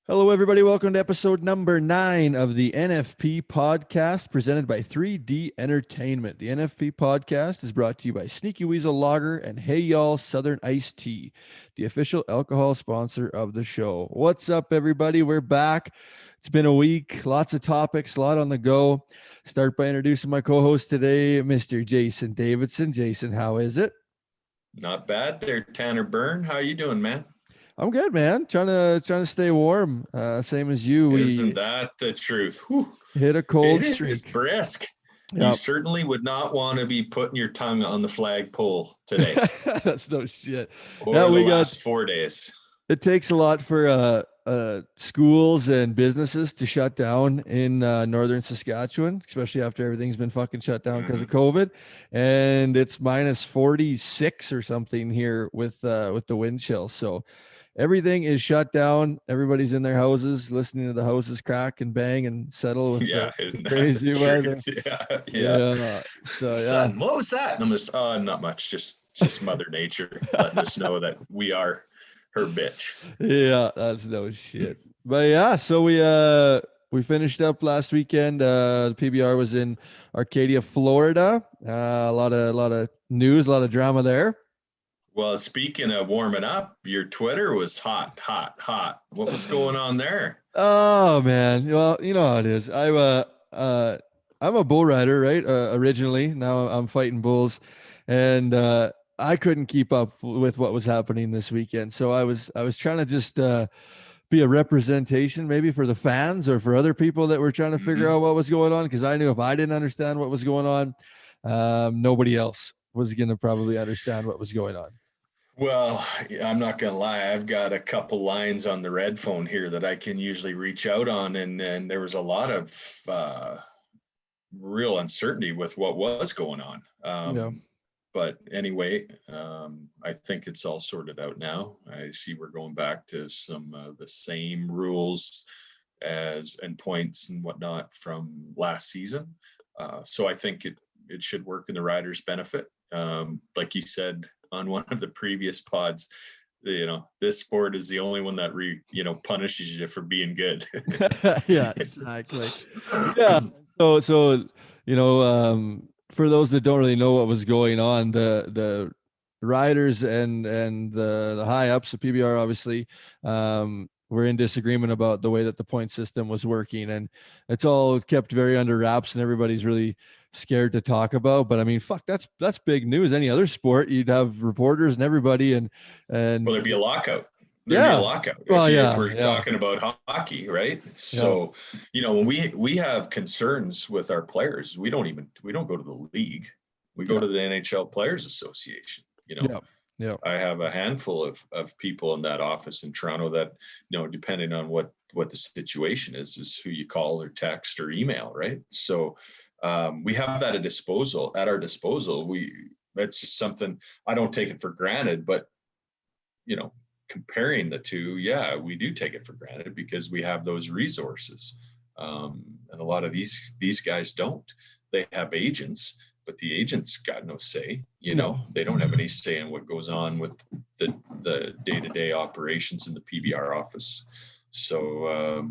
Hello, everybody. Welcome to episode number 9 of the NFP podcast presented by 3D Entertainment. The NFP podcast is brought to you by Sneaky Weasel Lager and Hey Y'all Southern Iced Tea, the official alcohol sponsor of the show. What's up, everybody? We're back. It's been a week, lots of topics, a lot on the go. Start by introducing my co-host today, Mr. Jason Davidson. Jason, how is it? Not bad there, Tanner Byrne. How you doing, man? I'm good, man. Trying to stay warm. Same as you. Isn't We that the truth? Whew. hit a cold It is streak. brisk. You Yep. certainly would not want to be putting your tongue on the flagpole today That's no shit. or Yeah, the we last got 4 days. it takes a lot for schools and businesses to shut down in northern Saskatchewan, especially after everything's been fucking shut down because of COVID. And it's minus 46 or something here with the wind chill. So everything is shut down. Everybody's in their houses, listening to the houses crack and bang and settle with Yeah, the isn't that crazy the weather. truth? Yeah. Yeah. So yeah. Son, what was that? And I'm just, not much. Just Mother Nature letting us know that we are her bitch. Yeah, that's no shit. But yeah, so we finished up last weekend. The PBR was in Arcadia, Florida. A lot of news, a lot of drama there. Well, speaking of warming up, your Twitter was hot, hot, hot. What was going on there? Oh man, well you know how it is. I'm a bull rider, right? Originally, now I'm fighting bulls, and I couldn't keep up with what was happening this weekend. So I was trying to just be a representation maybe for the fans or for other people that were trying to figure out what was going on, because I knew if I didn't understand what was going on, nobody else was going to probably understand what was going on. Well, I'm not gonna lie. I've got a couple lines on the red phone here that I can usually reach out on, and there was a lot of real uncertainty with what was going on. Yeah. But anyway, I think it's all sorted out now. I see we're going back to some of the same rules as and points and whatnot from last season. So I think it should work in the riders' benefit. Like you said on one of the previous pods, this sport is the only one that punishes you for being good. Yeah, exactly. Yeah. So for those that don't really know what was going on, the riders and the high ups of PBR obviously were in disagreement about the way that the point system was working, and it's all kept very under wraps, and everybody's really scared to talk about. But I mean, fuck, that's big news. Any other sport, you'd have reporters and everybody, and Well, there'd be a lockout. There'd be a yeah. lockout Well, if yeah, we're yeah, talking about hockey, right? yeah, So, when we have concerns with our players, we don't go to the league. We go yeah, to the NHL Players Association. yeah, yeah. I have a handful of people in that office in Toronto that, depending on what the situation is who you call or text or email, right? So we have that at our disposal. That's just something I don't take it for granted, but comparing the two, yeah, we do take it for granted because we have those resources. And a lot of these guys don't. They have agents, but the agents got no say. No. They don't have any say in what goes on with the day-to-day operations in the PBR office. So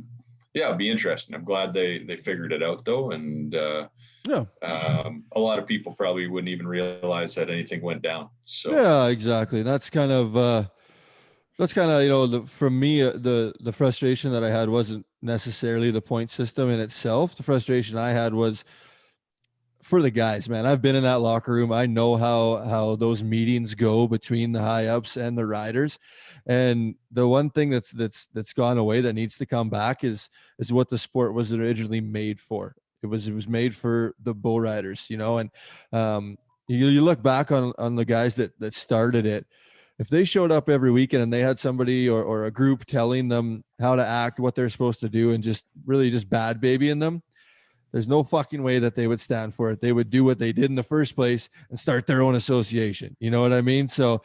yeah, it'll be interesting. I'm glad they figured it out though, and Yeah. a lot of people probably wouldn't even realize that anything went down. So Yeah, exactly. That's kind of from me, the frustration that I had wasn't necessarily the point system in itself. The frustration I had was for the guys, man. I've been in that locker room. I know how those meetings go between the high ups and the riders. And the one thing that's gone away that needs to come back is what the sport was originally made for. It was made for the bull riders, and you look back on the guys that started it. If they showed up every weekend and they had somebody or a group telling them how to act, what they're supposed to do, and just really just bad babying them, there's no fucking way that they would stand for it. They would do what they did in the first place and start their own association. You know what I mean? So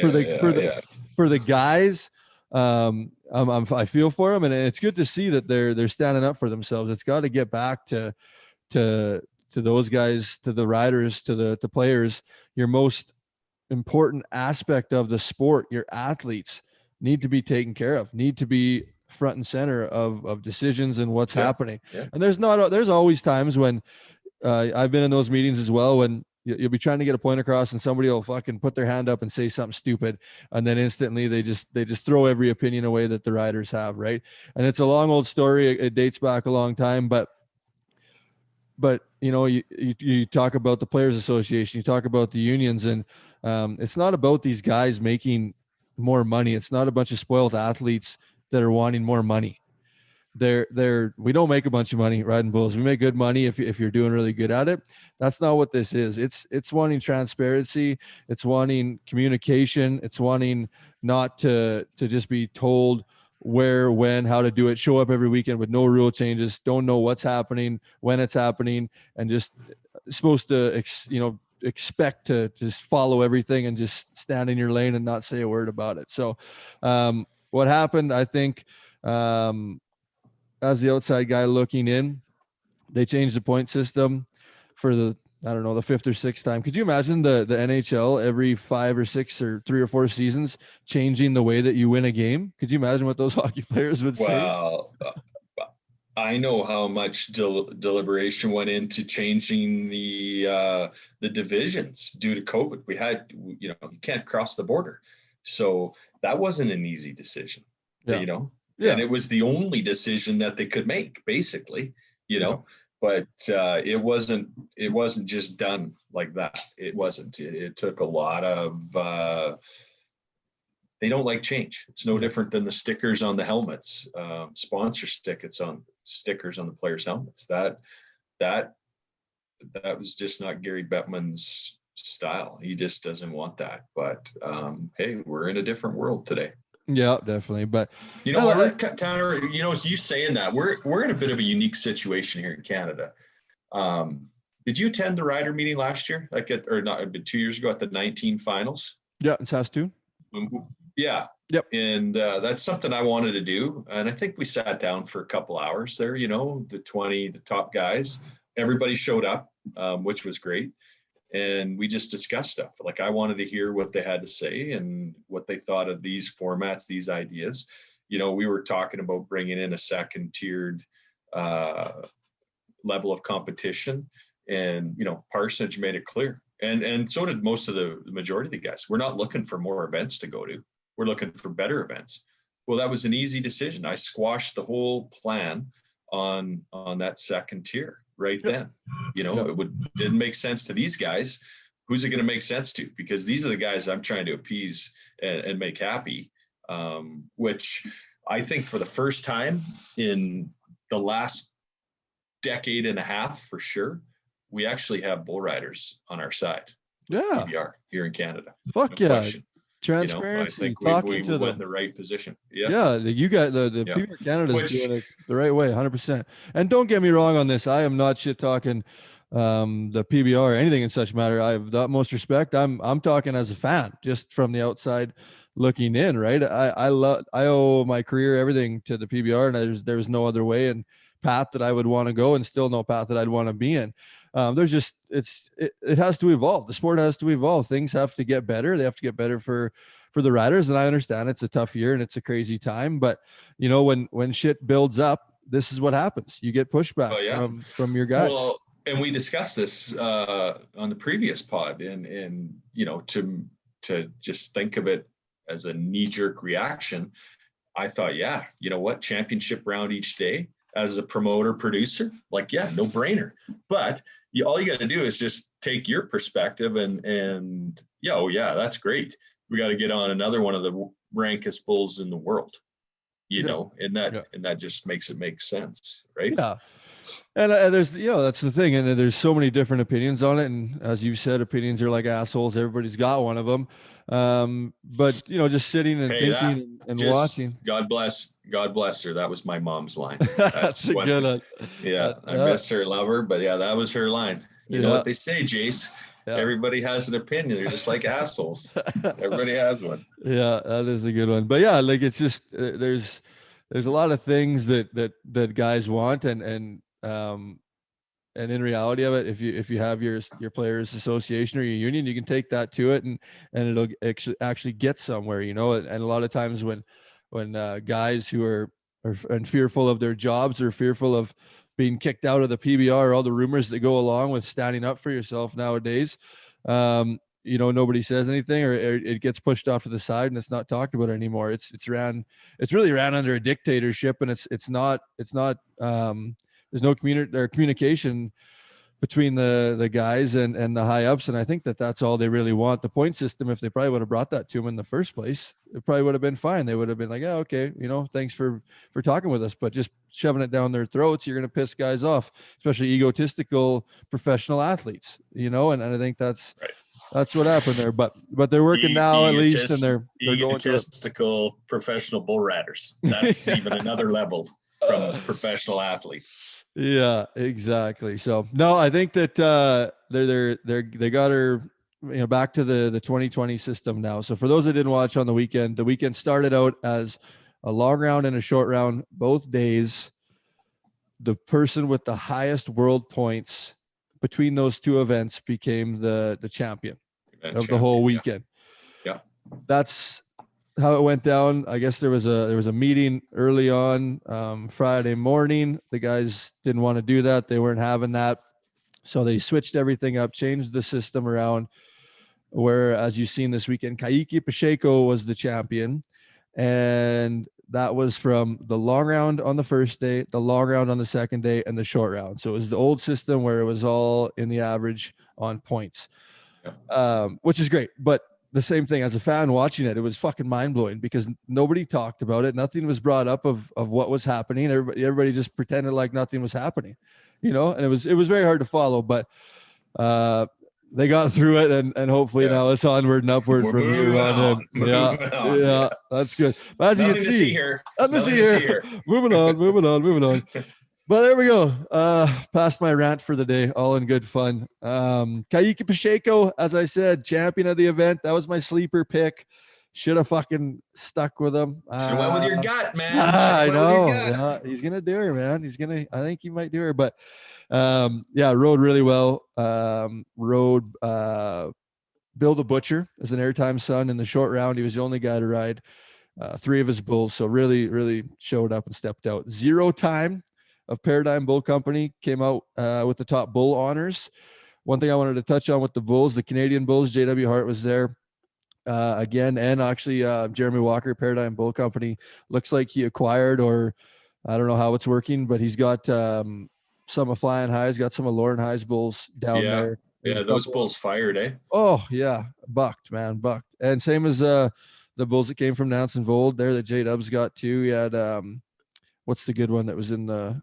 for the guys, I feel for them, and it's good to see that they're standing up for themselves. It's got to get back to those guys, to the riders, to the players. Your most important aspect of the sport, your athletes, need to be taken care of, need to be front and center of decisions and what's happening. Yeah. And there's always times when I've been in those meetings as well, when you'll be trying to get a point across and somebody will fucking put their hand up and say something stupid. And then instantly they just throw every opinion away that the riders have. Right. And it's a long old story. It dates back a long time, but you talk about the Players Association, you talk about the unions, and it's not about these guys making more money. It's not a bunch of spoiled athletes that are wanting more money. We don't make a bunch of money riding bulls. We make good money if you're doing really good at it. That's not what this is. It's wanting transparency. It's wanting communication. It's wanting not to just be told where, when, how to do it. Show up every weekend with no rule changes. Don't know what's happening, when it's happening, and just supposed to expect to just follow everything and just stand in your lane and not say a word about it. So what happened, I think, as the outside guy looking in, they changed the point system for the fifth or sixth time. Could you imagine the NHL every 5 or 6 or 3 or 4 seasons changing the way that you win a game? Could you imagine what those hockey players would say? Well, I know how much deliberation went into changing the divisions due to COVID. We had, you can't cross the border. So that wasn't an easy decision, Yeah. and it was the only decision that they could make, basically, but it wasn't just done like that. It wasn't. It took a lot of they don't like change. It's no different than the stickers on the helmets, sponsor stickers on the players' helmets. That was just not Gary Bettman's style. He just doesn't want that. But hey, we're in a different world today. Yeah, definitely. But Tanner, you saying that we're in a bit of a unique situation here in Canada. Did you attend the rider meeting last year? It'd 2 years ago at the 19 finals? Yeah, in Saskatoon. Yeah. Yep. And that's something I wanted to do. And I think we sat down for a couple hours there, the top guys, everybody showed up, which was great. And we just discussed stuff. Like, I wanted to hear what they had to say and what they thought of these formats, these ideas. We were talking about bringing in a second tiered level of competition, and, Parsonage made it clear. And so did most of the majority of the guys. We're not looking for more events to go to. We're looking for better events. Well, that was an easy decision. I squashed the whole plan on that second tier right then. It didn't make sense to these guys. Who's it going to make sense to? Because these are the guys I'm trying to appease and make happy, which I think for the first time in the last decade and a half, for sure, we actually have bull riders on our side. Yeah. PBR here in Canada. Fuck no yeah. Question. Transparency, I think we went in the right position. You got the people in Canada is doing it the right way, 100%. And don't get me wrong on this. I am not shit talking the PBR or anything in such matter. I have the utmost respect. I'm talking as a fan, just from the outside looking in, right? I owe my career, everything to the PBR, and there's no other way and path that I would want to go, and still no path that I'd want to be in. It has to evolve. The sport has to evolve. Things have to get better. They have to get better for the riders. And I understand it's a tough year and it's a crazy time, but when shit builds up, this is what happens. You get pushback from your guys. Well, and we discussed this on the previous pod, and to just think of it as a knee-jerk reaction, I thought, championship round each day as a promoter producer, no brainer. But all you got to do is just take your perspective and that's great. We got to get on another one of the rankest bulls in the world, and that just makes it make sense, right? Yeah. And there's, that's the thing. And there's so many different opinions on it. And as you said, opinions are like assholes. Everybody's got one of them. But just sitting and thinking and watching. God bless her. That was my mom's line. That's a good one. Yeah. I miss her, love her, but that was her line. You know what they say, Jace? Yeah. Everybody has an opinion. They're just like assholes. Everybody has one. Yeah, that is a good one. But it's just, there's a lot of things that guys want, and in reality of it, if you have your players association or your union, you can take that to it and it'll actually get somewhere, and a lot of times when guys who are and fearful of their jobs or fearful of being kicked out of the PBR, all the rumors that go along with standing up for yourself nowadays. Nobody says anything, or it gets pushed off to the side and it's not talked about anymore. It's really ran under a dictatorship, and it's not there's no communication between the guys and the high ups. And I think that's all they really want. The point system, if they probably would have brought that to them in the first place, it probably would have been fine. They would have been like, yeah, okay, thanks for talking with us, but just shoving it down their throats, you're going to piss guys off, especially egotistical professional athletes, and I think that's right. That's what happened there, but they're working now at least, and they're going to egotistical professional bull riders. That's even another level from professional athletes. Yeah, exactly. So no, I think that they got her back to the 2020 system now. So for those that didn't watch on the weekend started out as a long round and a short round both days. The person with the highest world points between those two events became the champion of the whole weekend. Yeah. That's how it went down. I guess there was a meeting early on Friday morning. The guys didn't want to do that. They weren't having that. So they switched everything up, changed the system around, where, as you've seen this weekend, Kaique Pacheco was the champion. And that was from the long round on the first day, the long round on the second day, and the short round. So it was the old system where it was all in the average on points, which is great. But the same thing, as a fan watching it, it was fucking mind blowing because nobody talked about it. Nothing was brought up of what was happening. Everybody just pretended like nothing was happening, and it was very hard to follow, but they got through it, and hopefully now it's onward and upward from here on in. Yeah, that's good. But as you can see, nothing to see here. moving on. But there we go. Past my rant for the day, all in good fun. Kaique Pacheco, as I said, champion of the event. That was my sleeper pick. Should have fucking stuck with him. Should have went with your gut, man. I know. Yeah, he's gonna do her, man. I think he might do her. But rode really well. Rode Bill the Butcher as an airtime son in the short round. He was the only guy to ride 3 of his bulls. So really, really showed up and stepped out. 0 time of Paradigm Bull Company came out with the top bull honors. One thing I wanted to touch on with the bulls, the Canadian bulls, JW Hart was there again, and actually Jeremy Walker, Paradigm Bull Company, looks like he acquired, or I don't know how it's working, but he's got some of Flying High's, got some of Lauren High's bulls down there. Yeah, those bulls fired, eh? Oh yeah, bucked. And same as the bulls that came from Nance and Vold there that J-Dub's got too. He had what's the good one that was in the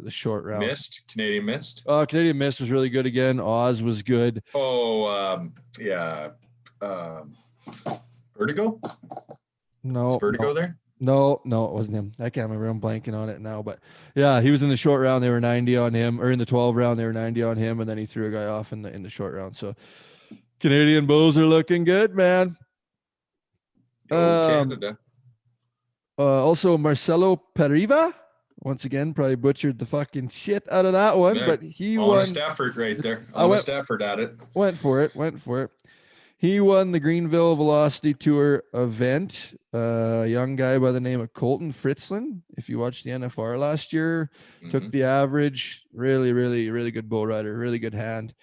short round? Canadian Mist. Canadian Mist was really good again. Oz was good. Vertigo? No. Is Vertigo there? No, it wasn't him. I can't remember. I'm blanking on it now. But yeah, he was in the short round. They were 90 on him, or in the 12 round, they were 90 on him, and then he threw a guy off in the short round. So Canadian bulls are looking good, man. Canada. Also Marcelo Periva, once again, probably butchered the fucking shit out of that one, but he won. Honest effort right there. Honest effort at it. Went for it. He won the Greenville Velocity Tour event. A young guy by the name of Colton Fritzlin. If you watched the NFR last year, took the average. Really, really, really good bull rider. Really good hand.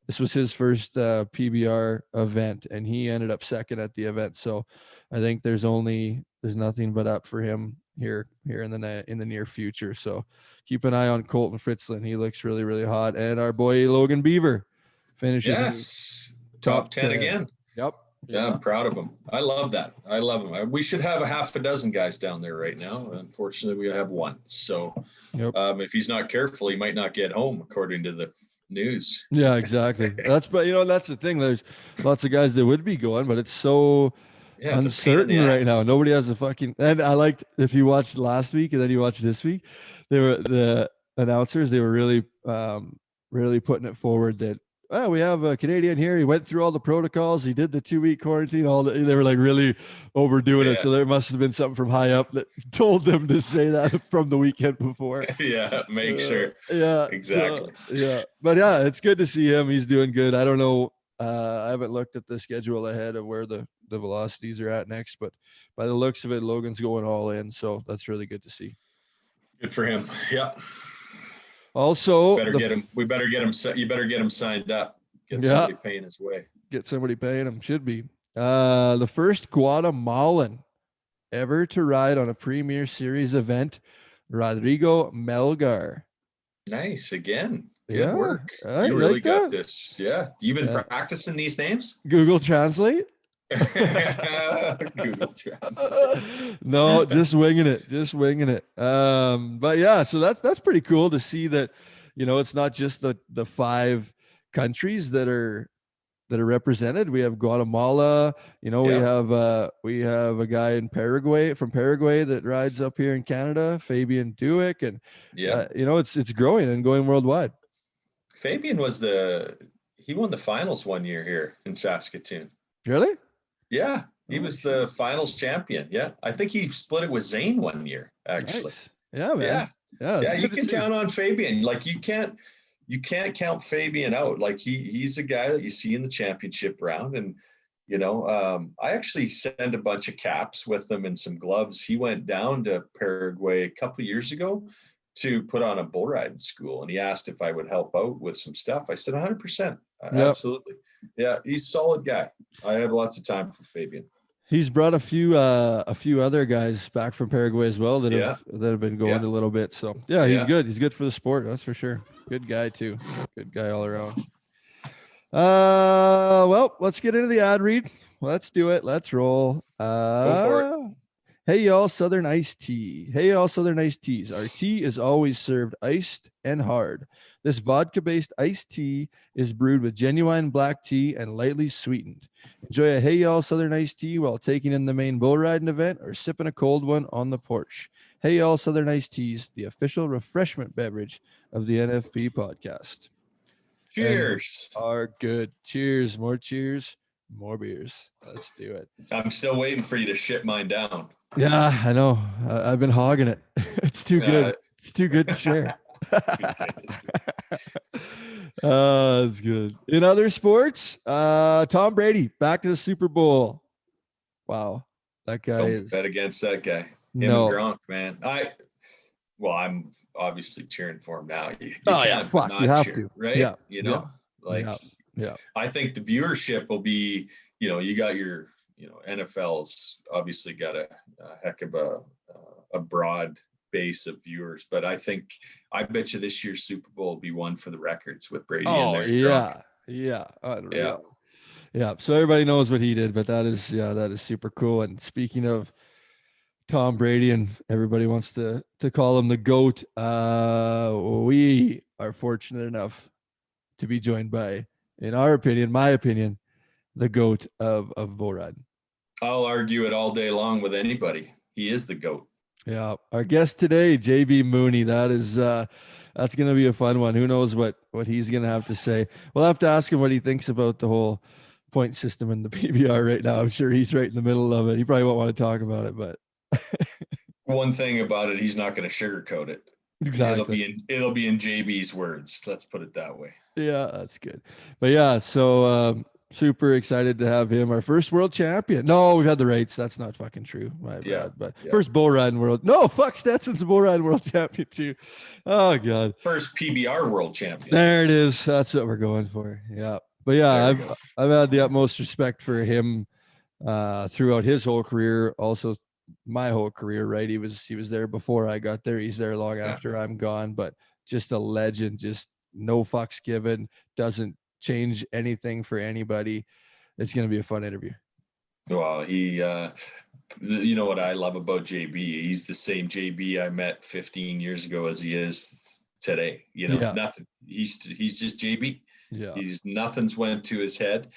This was his first PBR event, and he ended up second at the event. So I think there's nothing but up for him here in the near future. So keep an eye on Colton Fritzlin. He looks really, really hot. And our boy Logan Beaver finishes top 10 again. Yep. Yeah, I'm proud of him. I love that. I love him. We should have a half a dozen guys down there right now. Unfortunately, we have one. So if he's not careful, he might not get home, according to the news. Yeah, exactly. That's the thing. There's lots of guys that would be going, but it's so uncertain right now. Nobody has a fucking. And I liked, if you watched last week and then you watched this week, the announcers, they were really really putting it forward that we have a Canadian here. He went through all the protocols. He did the 2-week quarantine. They were like really overdoing it. So there must have been something from high up that told them to say that from the weekend before. Make sure. Yeah, exactly. So, but yeah, it's good to see him. He's doing good. I don't know. I haven't looked at the schedule ahead of where the velocities are at next, but by the looks of it, Logan's going all in. So that's really good to see. Good for him. Yeah. Also, Better get him. We better get him. You better get him signed up. Get somebody paying his way. Get somebody paying him. Should be. The first Guatemalan ever to ride on a Premier Series event, Rodrigo Melgar. Nice. Again. Good work. I You really like got that. this. Yeah. You been practicing these names? Google Translate. Google Translate. No, just winging it. Just winging it. But yeah, so that's pretty cool to see that, it's not just the 5 countries that are represented. We have Guatemala, we have a guy in Paraguay that rides up here in Canada, Fabian Duick, and it's growing and going worldwide. Fabian he won the finals one year here in Saskatoon. Really? Yeah, he was the finals champion. Yeah, I think he split it with Zane one year, actually. Nice. Yeah, man. Yeah. You can count on Fabian. Like you can't count Fabian out. Like he's a guy that you see in the championship round, and I actually sent a bunch of caps with him and some gloves. He went down to Paraguay a couple of years ago to put on a bull riding school, and he asked if I would help out with some stuff. I said 100%. Absolutely. Yeah, he's a solid guy. I have lots of time for Fabian. He's brought a few other guys back from Paraguay as well that have been going a little bit. So he's good. He's good for the sport, that's for sure. Good guy too. Good guy all around. Well, let's get into the ad read. Let's do it. Let's roll. Go for it. Hey y'all, Southern Iced Tea. Hey y'all, Southern Iced Teas. Our tea is always served iced and hard. This vodka-based iced tea is brewed with genuine black tea and lightly sweetened. Enjoy a Hey y'all, Southern Iced Tea while taking in the main bull riding event or sipping a cold one on the porch. Hey y'all, Southern Iced Teas, the official refreshment beverage of the NFP podcast. Cheers. And are good. Cheers. More cheers. More beers. Let's do it. I'm still waiting for you to ship mine down. Yeah, I know. I've been hogging it. It's too good. It's too good to share. That's good. In other sports, Tom Brady back to the Super Bowl. Wow, that guy is. Bet against that guy. Him and Gronk, man. I'm obviously cheering for him now. You can't you have to, right? Yeah. I think the viewership will be, you got your, NFL's obviously got a heck of a broad base of viewers, but I bet you this year's Super Bowl will be one for the records with Brady in there. Yeah. So everybody knows what he did, but that is super cool. And speaking of Tom Brady, and everybody wants to call him the GOAT, we are fortunate enough to be joined by, my opinion, the GOAT of bull riding. I'll argue it all day long with anybody. He is the GOAT. Yeah. Our guest today, JB Mauney. That's going to be a fun one. Who knows what he's going to have to say. We'll have to ask him what he thinks about the whole point system in the PBR right now. I'm sure he's right in the middle of it. He probably won't want to talk about it, but one thing about it, he's not going to sugarcoat it. Exactly. It'll be in JB's words. Let's put it that way. Yeah, that's good. But yeah, so super excited to have him, our first world champion. No, we've had the rates. That's not fucking true. My bad. But first bull riding world. No, fuck, Stetson's a bull riding world champion too. Oh god. First PBR world champion. There it is. That's what we're going for. Yeah. But yeah, I've had the utmost respect for him throughout his whole career. Also my whole career, right? He was there before I got there. He's there long after I'm gone, but just a legend, just no fucks given, doesn't change anything for anybody. It's going to be a fun interview. Well, he, you know what I love about JB? He's the same JB I met 15 years ago as he is today. Nothing. He's just JB. Yeah. Nothing's went to his head.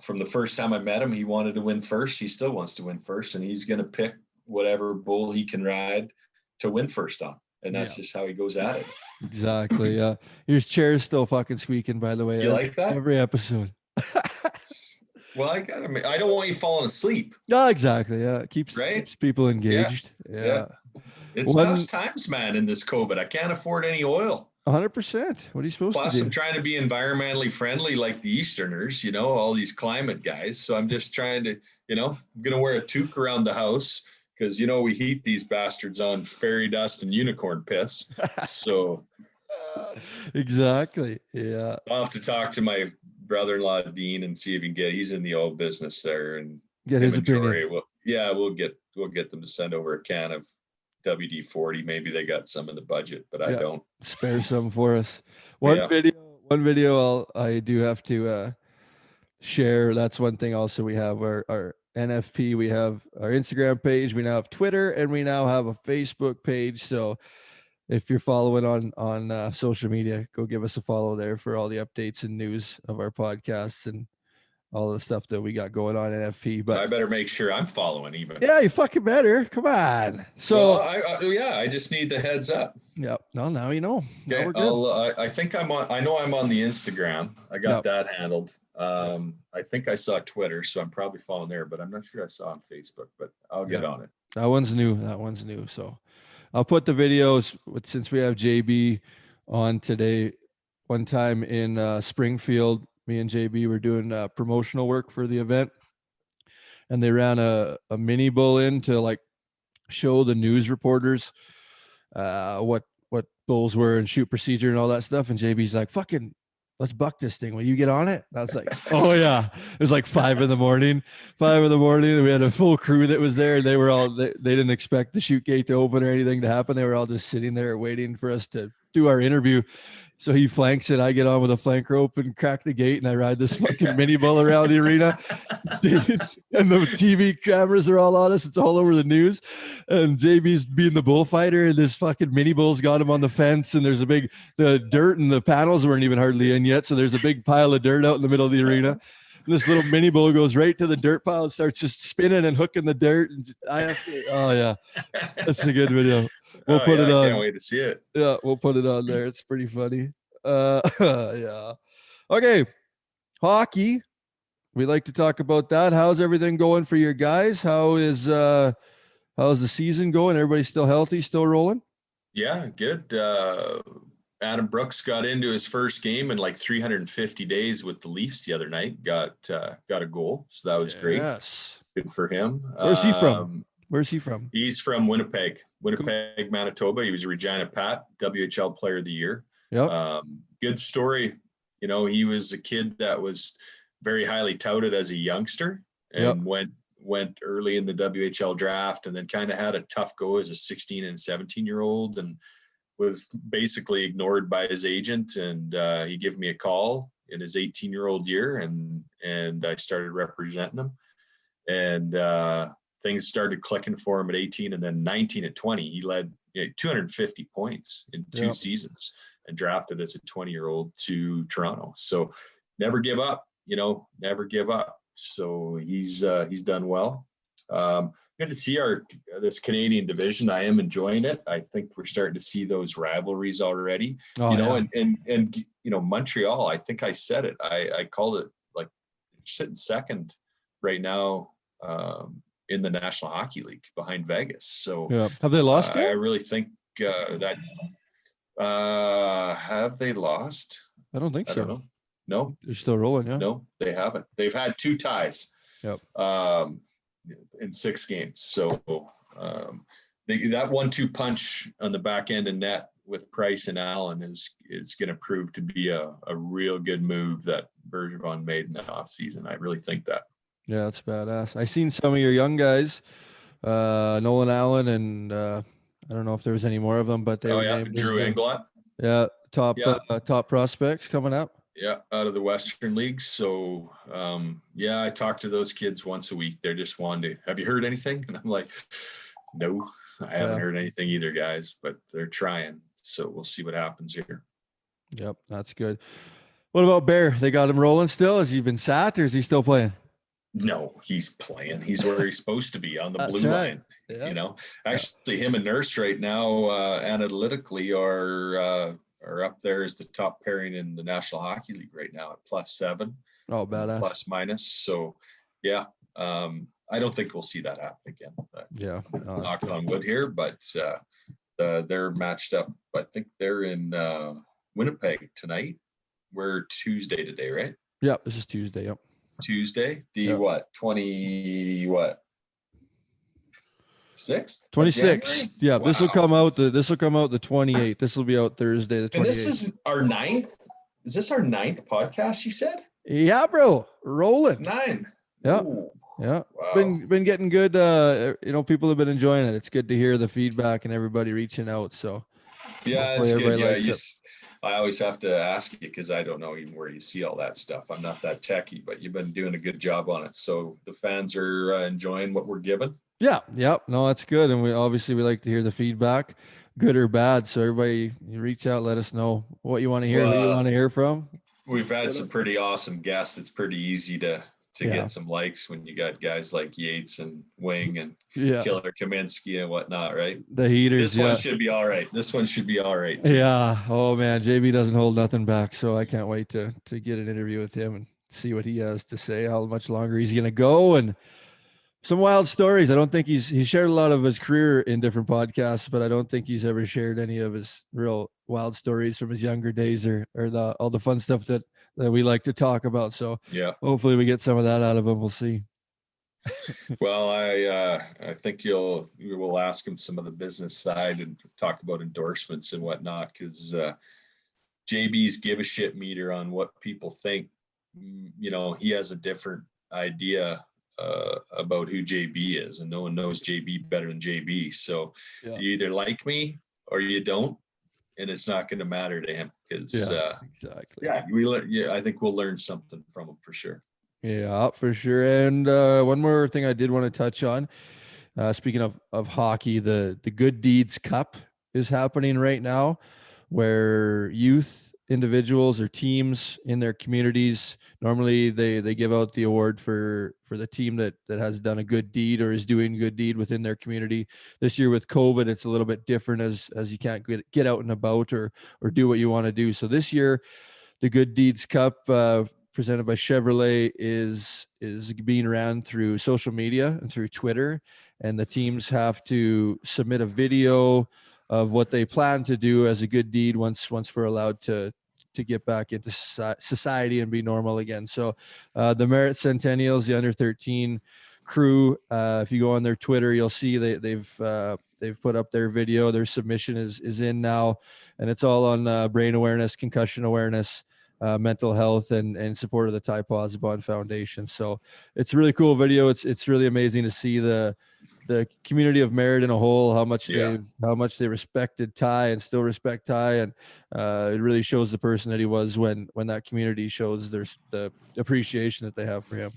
From the first time I met him, he wanted to win first. He still wants to win first, and he's going to pick whatever bull he can ride to win first on. And that's just how he goes at it. Exactly. Yeah. Your chair is still fucking squeaking, by the way. You like that? Every episode. Well, I don't want you falling asleep. No, exactly. Yeah. It keeps people engaged. Yeah. It's tough times, man, in this COVID. I can't afford any oil. 100%. What are you supposed to do? Plus, I'm trying to be environmentally friendly like the Easterners, all these climate guys. So I'm just trying to, I'm going to wear a toque around the house because we heat these bastards on fairy dust and unicorn piss. So exactly. Yeah. I'll have to talk to my brother-in-law Dean and see if he can he's in the oil business there, and Get his opinion. We'll get them to send over a can of WD-40. Maybe they got some in the budget, but I don't. Spare some for us. One video I do have to share. That's one thing also. We have our NFP, we have our Instagram page, we now have Twitter, and we now have a Facebook page. So if you're following on social media, go give us a follow there for all the updates and news of our podcasts and all the stuff that we got going on in NFP. But I better make sure I'm following even. Yeah, you fucking better. Come on. So I just need the heads up. Yeah. No, now you know. Okay. I think I'm on. I know I'm on the Instagram. I got that handled. I think I saw Twitter, so I'm probably following there, but I'm not sure I saw on Facebook. But I'll get on it. That one's new. So I'll put the videos since we have JB on today. One time in Springfield, me and JB were doing promotional work for the event, and they ran a mini bull in to like show the news reporters what bulls were and shoot procedure and all that stuff. And JB's like, fucking, let's buck this thing. Will you get on it? And I was like, oh yeah. It was like 5 a.m. And we had a full crew that was there, and they were all, they didn't expect the chute gate to open or anything to happen. They were all just sitting there waiting for us to do our interview. So he flanks it. I get on with a flank rope and crack the gate, and I ride this fucking mini bull around the arena. And the TV cameras are all on us. It's all over the news. And JB's being the bullfighter, and this fucking mini bull's got him on the fence. And there's the dirt and the panels weren't even hardly in yet. So there's a big pile of dirt out in the middle of the arena. And this little mini bull goes right to the dirt pile and starts just spinning and hooking the dirt. And oh yeah, that's a good video. We'll put it on. I can't wait to see it. Yeah, we'll put it on there. It's pretty funny. Yeah. Okay. Hockey. We like to talk about that. How's everything going for your guys? How's the season going? Everybody still healthy, still rolling? Yeah, good. Adam Brooks got into his first game in like 350 days with the Leafs the other night. Got a goal, so that was great. Yes. Good for him. Where's he from? He's from Winnipeg, Manitoba. He was a Regina Pat WHL Player of the Year. Yep. Good story. He was a kid that was very highly touted as a youngster and went early in the WHL draft, and then kind of had a tough go as a 16 and 17-year-old, and was basically ignored by his agent. And he gave me a call in his 18-year-old year, and I started representing him. And things started clicking for him at 18, and then 19 at 20. He led 250 points in 2 seasons and drafted as a 20-year-old to Toronto. So never give up, never give up. So he's done well. Good to see this Canadian division. I am enjoying it. I think we're starting to see those rivalries already. And Montreal, I think I said it. I called it like sitting second right now in the National Hockey League behind Vegas. So have they lost yet? I really think that have they lost? I don't think so. I don't know. No, they're still rolling. Yeah. No, they haven't. They've had 2 ties. Yep. In 6 games. So that 1-2 punch on the back end of net with Price and Allen is going to prove to be a real good move that Bergeron made in the offseason. I really think that. Yeah, that's badass. I seen some of your young guys, Nolan Allen, and I don't know if there was any more of them, but they were named Drew Englot. Yeah, top prospects coming up. Yeah, out of the Western Leagues. So, I talk to those kids once a week. They're just wanting to, have you heard anything? And I'm like, no, I haven't heard anything either, guys, but they're trying. So we'll see what happens here. Yep, that's good. What about Bear? They got him rolling still? Has he been sat, or is he still playing? No, he's playing. He's where he's supposed to be, on the blue line. Yeah. Actually, him and Nurse right now, analytically are up there as the top pairing in the National Hockey League right now at +7. Oh, badass. Plus minus. So, I don't think we'll see that happen again. Knock on wood here, but they're matched up. I think they're in Winnipeg tonight. We're Tuesday today, right? Yeah, this is Tuesday. Yep. Tuesday. The 20 what? 26th? 26th. Yeah, Wow. this will come out the 28th. This will be out Thursday the 28th. And this is our 9th. Is this our 9th podcast, you said? Yeah, bro. Rolling. 9. Yeah. Ooh. Yeah. Wow. Been getting good. People have been enjoying it. It's good to hear the feedback and everybody reaching out. So yeah, it's good. Yeah, likes it. I always have to ask you because I don't know even where you see all that stuff. I'm not that techie, but you've been doing a good job on it. So the fans are enjoying what we're giving. Yeah. Yep. No, that's good. And we like to hear the feedback, good or bad. So everybody, you reach out, let us know what you want to hear, who you want to hear from. We've had some pretty awesome guests. It's pretty easy to Yeah. get some likes when you got guys like Yates and Wing and Yeah. Killer Kaminsky and whatnot, right? The heaters. This one should be all right. This one should be all right too. Yeah. Oh man, JB doesn't hold nothing back. So I can't wait to get an interview with him and see what he has to say, how much longer he's gonna go, and some wild stories. I don't think he's shared a lot of his career in different podcasts, but I don't think he's ever shared any of his real wild stories from his younger days or all the fun stuff that we like to talk about. So yeah, hopefully we get some of that out of him. We'll see. Well, I think we will ask him some of the business side and talk about endorsements and whatnot, because JB's give a shit meter on what people think. He has a different idea about who JB is, and no one knows JB better than JB. So you either like me or you don't, and it's not going to matter to him because exactly. I think we'll learn something from him for sure. Yeah, for sure. And one more thing I did want to touch on. Speaking of hockey, the Good Deeds Cup is happening right now, where youth individuals or teams in their communities, normally they give out the award for the team that has done a good deed or is doing good deed within their community. This year with COVID, it's a little bit different as you can't get out and about or do what you want to do. So this year, the Good Deeds Cup, presented by Chevrolet, is being ran through social media and through Twitter, and the teams have to submit a video of what they plan to do as a good deed once we're allowed to get back into society and be normal again. So the Merit Centennials, the under 13 crew, if you go on their Twitter, you'll see they've put up their video. Their submission is in now, and it's all on brain awareness, concussion awareness, mental health, and support of the Ty Posibon Foundation. So it's a really cool video. It's really amazing to see the community of Merritt in a whole, how much they respected Ty and still respect Ty, and it really shows the person that he was when that community shows there's the appreciation that they have for him.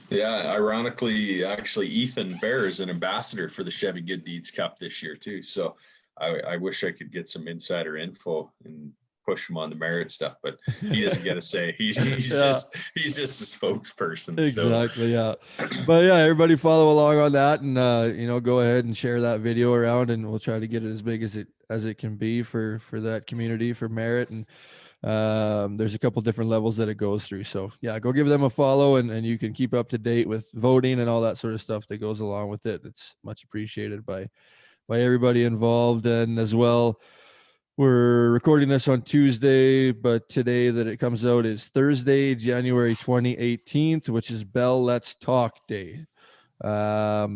Yeah, ironically, actually, Ethan Bear is an ambassador for the Chevy Good Deeds Cup this year too. So I wish I could get some insider info and push him on the Merit stuff, but he doesn't get a say. He's just a spokesperson. Exactly. So. Yeah. But yeah, everybody follow along on that, and go ahead and share that video around, and we'll try to get it as big as it can be for that community, for Merit. And there's a couple different levels that it goes through. So yeah, go give them a follow, and you can keep up to date with voting and all that sort of stuff that goes along with it. It's much appreciated by everybody involved. And as well, we're recording this on Tuesday, but today that it comes out is Thursday, January 2018, which is Bell Let's Talk Day. A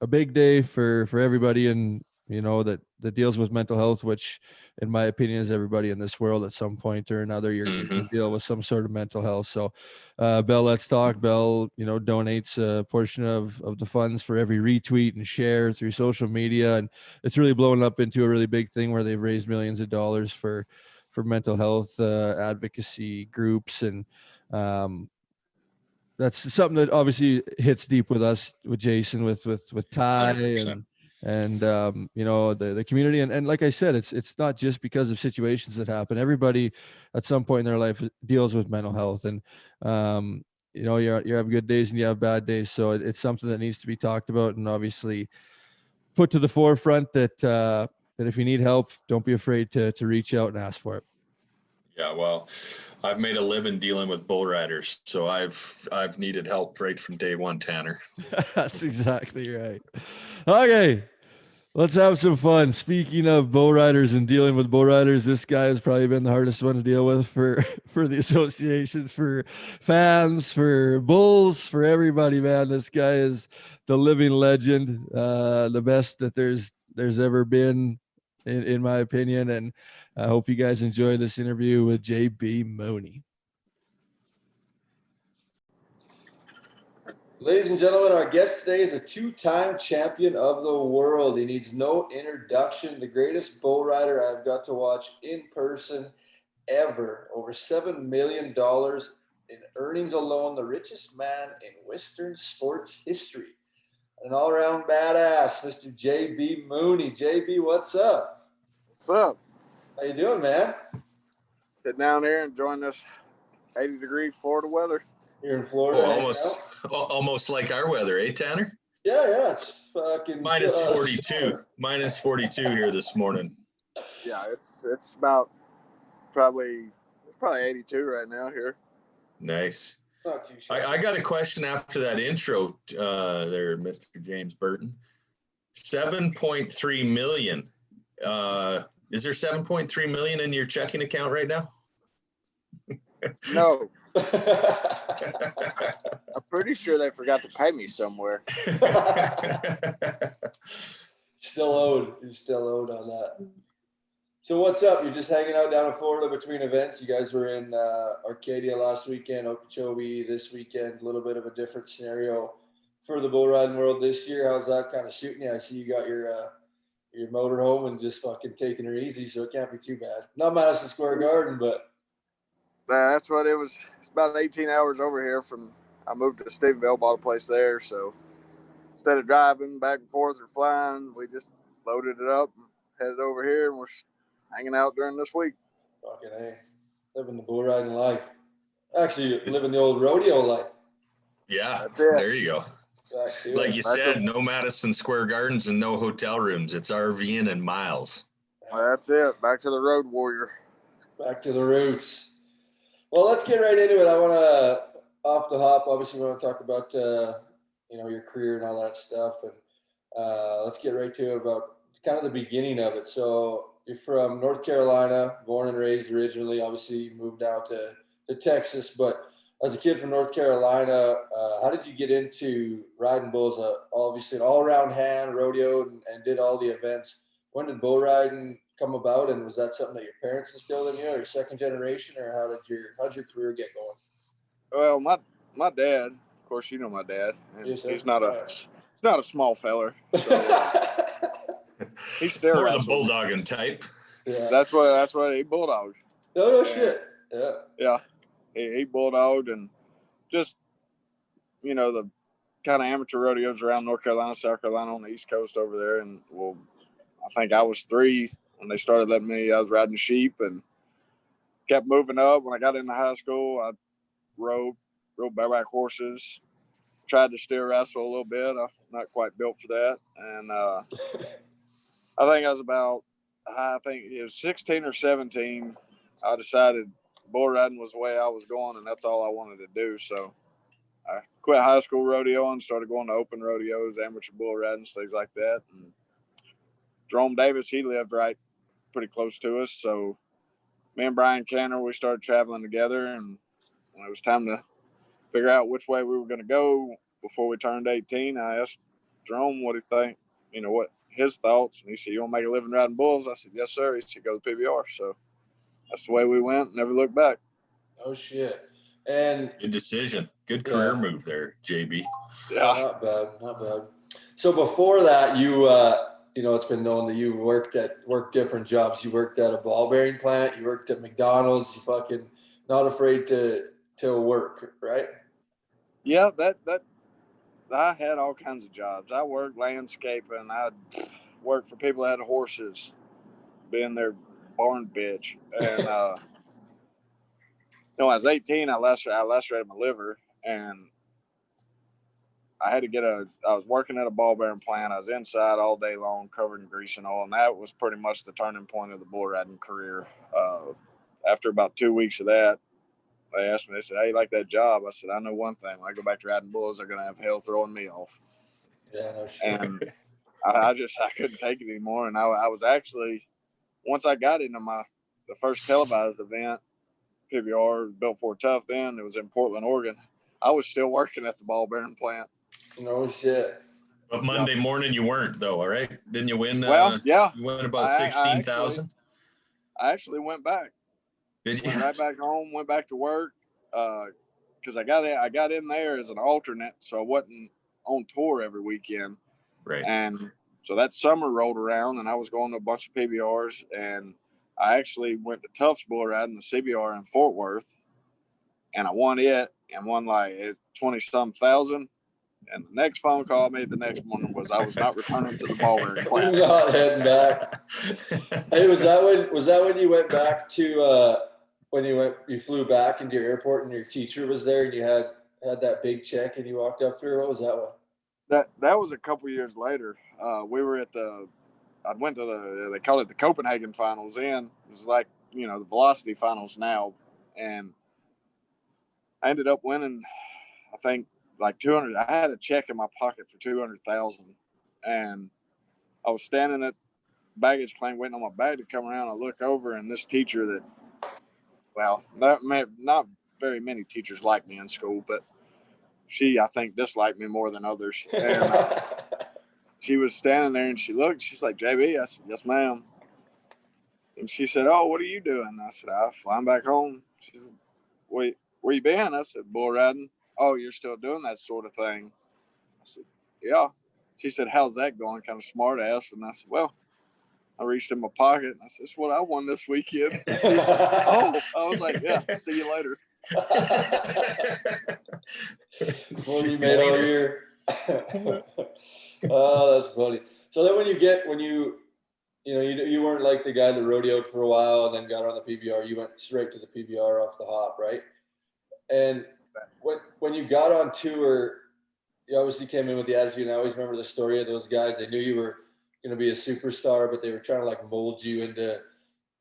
big day for everybody, and that deals with mental health, which in my opinion is everybody in this world at some point or another. You're going to deal with some sort of mental health. So Bell Let's Talk, Bell donates a portion of the funds for every retweet and share through social media, and it's really blown up into a really big thing where they've raised millions of dollars for mental health advocacy groups. And that's something that obviously hits deep with us, with Jason, with Ty, 100%. and the community. And like I said, it's not just because of situations that happen. Everybody at some point in their life deals with mental health, and you have good days and you have bad days. So it's something that needs to be talked about, and obviously put to the forefront that if you need help, don't be afraid to reach out and ask for it. Yeah, well, I've made a living dealing with bull riders, so I've needed help right from day one, Tanner. That's exactly right. Okay, Let's have some fun. Speaking of bull riders and dealing with bull riders, this guy has probably been the hardest one to deal with for for the association, for fans, for bulls, for everybody, man. This guy is the living legend, the best that there's ever been, in my opinion. And I hope you guys enjoy this interview with JB Mauney. Ladies and gentlemen, our guest today is a two-time champion of the world. He needs no introduction. The greatest bull rider I've got to watch in person ever. Over $7 million in earnings alone. The richest man in Western sports history. An all-around badass, Mr. JB Mauney. JB, what's up? What's up? How you doing, man? Sitting down here enjoying this 80-degree Florida weather. You're in Florida. Almost like our weather, eh, Tanner? Yeah, it's fucking minus 42. Minus 42 here this morning. Yeah, it's about probably 82 right now here. Nice. Not too shabby. I got a question after that intro there, Mr. James Burton. 7.3 million. Is there 7.3 million in your checking account right now? No. I'm pretty sure they forgot to pay me somewhere. Still owed. You're still owed on that. So what's up? You're just hanging out down in Florida between events. You guys were in Arcadia last weekend, Okeechobee this weekend. A little bit of a different scenario for the bull riding world this year. How's that kind of shooting you? I see you got your motorhome and just fucking taking her easy, so it can't be too bad. Not Madison Square Garden, but That's what it was. It's about 18 hours over here from. I moved to Stephenville, bought a place there. So instead of driving back and forth or flying, we just loaded it up and headed over here, and we're hanging out during this week. fucking hey, living the bull riding life. Actually, living the old rodeo life. Yeah, That's it. There you go. Back to Like it. you said, no Madison Square Gardens and no hotel rooms. It's RVing and miles. That's it. Back to the road warrior. Back to the roots. Well, let's get right into it. I want to, off the hop, obviously, we want to talk about, your career and all that stuff. And let's get right to it about kind of the beginning of it. So you're from North Carolina, born and raised originally. Obviously, you moved out to Texas. But as a kid from North Carolina, how did you get into riding bulls? Obviously, an all-around hand, rodeo, and did all the events. When did bull riding come about, and was that something that your parents instilled in you, or second generation, or how'd your career get going? Well, my dad, of course, you know my dad. And Yes, sir. he's not a small feller. So, he's still More the bulldogging type. Yeah. That's what he bulldogged. No shit. Yeah. Yeah, he bulldogged, and just the kind of amateur rodeos around North Carolina, South Carolina on the East Coast over there. And I think I was 3 when they started letting me. I was riding sheep and kept moving up. When I got into high school, I rode bareback horses. Tried to steer wrestle a little bit. I'm not quite built for that. And I think it was 16 or 17. I decided bull riding was the way I was going, and that's all I wanted to do. So I quit high school rodeo and started going to open rodeos, amateur bull riding, things like that. And Jerome Davis, he lived pretty close to us. So me and Brian Canner, we started traveling together, and when it was time to figure out which way we were going to go before we turned 18, I asked Jerome what he think, what his thoughts. And he said, "You want to make a living riding bulls?" I said, "Yes, sir." He said, "Go to PBR." So that's the way we went. Never looked back. Oh shit. And good decision. Good career move there, JB. Yeah. Not bad. So before that, you it's been known that you worked different jobs. You worked at a ball bearing plant. You worked at McDonald's. You fucking not afraid to work, right? Yeah, that I had all kinds of jobs. I worked landscaping. I worked for people that had horses, being their barn bitch. And when I was 18, I lacerated my liver, and I had to I was working at a ball bearing plant. I was inside all day long, covered in grease and oil, and that was pretty much the turning point of the bull riding career. After about 2 weeks of that, they asked me, they said, "How you like that job?" I said, "I know one thing. When I go back to riding bulls, they're going to have hell throwing me off." Yeah, no shit. And I couldn't take it anymore. And I was actually, once I got into the first televised event, PBR Built for Tough, then it was in Portland, Oregon. I was still working at the ball bearing plant. No shit. But Monday morning you weren't though, all right? Didn't you win? Well, yeah. You won about 16,000. I actually went back. Did you? Went right back home. Went back to work because I got in there as an alternate, so I wasn't on tour every weekend. Right. And so that summer rolled around, and I was going to a bunch of PBRs, and I actually went to Tufts bull riding the CBR in Fort Worth, and I won it and won like 20-some thousand. And the next phone call I made the next morning was I was not returning to the ball bearing plant. Not heading back. Hey, was that when you went back to when you flew back into your airport and your teacher was there and you had that big check and you walked up to her? What was that one? That was a couple years later. We were at I went to they call it the Copenhagen Finals. It was like, the Velocity Finals now. And I ended up winning, I think, like 200. I had a check in my pocket for 200,000. And I was standing at baggage claim waiting on my bag to come around. I look over, and this teacher that, well, not very many teachers like me in school, but she, I think, disliked me more than others. And she was standing there, and she looked. She's like, JB? I said, yes, ma'am. And she said, oh, what are you doing? I said, I'm flying back home. She said, wait, where you been? I said, bull riding. Oh, you're still doing that sort of thing? I said, yeah. She said, how's that going? Kind of smart ass. And I said, well, I reached in my pocket, and I said, that's what I won this weekend. Oh, I was like, yeah, see you later. What you made all year. Oh, that's funny. So then when you weren't like the guy that rodeoed for a while and then got on the PBR, you went straight to the PBR off the hop, right? And when you got on tour, you obviously came in with the attitude. And I always remember the story of those guys. They knew you were going to be a superstar, but they were trying to like mold you into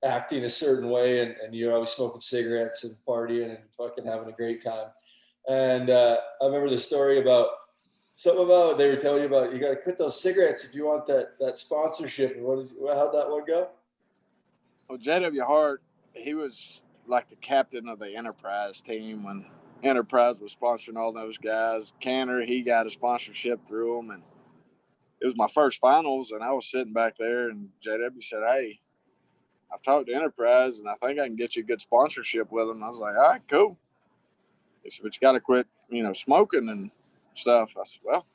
acting a certain way. And you're always smoking cigarettes and partying and fucking having a great time. And I remember the story about they were telling you about, you got to quit those cigarettes if you want that sponsorship. And how'd that one go? Well, JW Hart, he was like the captain of the Enterprise team when Enterprise was sponsoring all those guys. Canner, he got a sponsorship through them, and it was my first finals, and I was sitting back there, and JW said, hey, I've talked to Enterprise, and I think I can get you a good sponsorship with them. I was like, all right, cool. He said, but you got to quit, smoking and stuff. I said, well,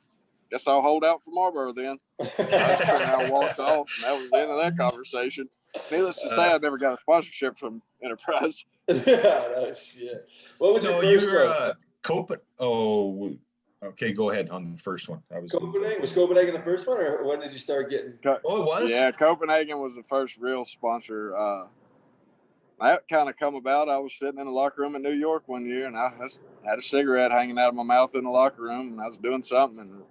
guess I'll hold out for Marlboro then. I just turned out and walked off, and that was the end of that conversation. Needless to say, I never got a sponsorship from Enterprise. Yeah, that's shit. What was your first one? Okay, go ahead on the first one. Copenhagen. Was Copenhagen the first one, or when did you start getting? Oh, it was? Yeah, Copenhagen was the first real sponsor. That kind of come about. I was sitting in the locker room in New York one year, and I had a cigarette hanging out of my mouth in the locker room, and I was doing something, and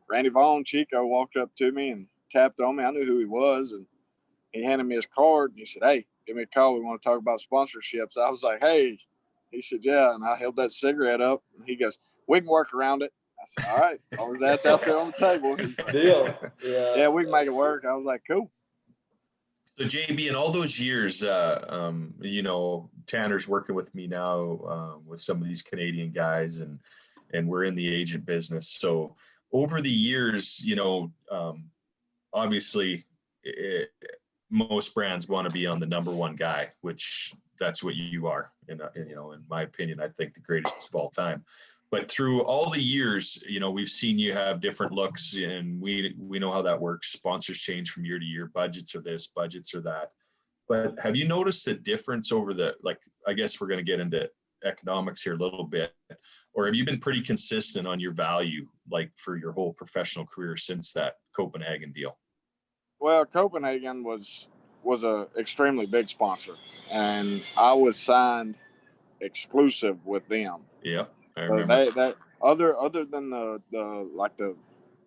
Randy Vaughn, Chico, walked up to me and tapped on me. I knew who he was, and he handed me his card, and he said, hey, give me a call. We want to talk about sponsorships. I was like, hey. He said, yeah, and I held that cigarette up, and he goes, we can work around it. I said, all right, as long as that's out there on the table. Deal. Yeah, we can make it work. I was like, cool. So JB, in all those years, Tanner's working with me now with some of these Canadian guys, and we're in the agent business. So over the years, obviously, most brands want to be on the number one guy, which that's what you are. In my opinion, I think the greatest of all time. But through all the years, we've seen you have different looks, and we know how that works. Sponsors change from year to year. Budgets are this, budgets are that. But have you noticed a difference over I guess we're going to get into economics here a little bit, or have you been pretty consistent on your value, like for your whole professional career since that Copenhagen deal? Well, Copenhagen was a extremely big sponsor, and I was signed exclusive with them. Yeah. I remember. That other than the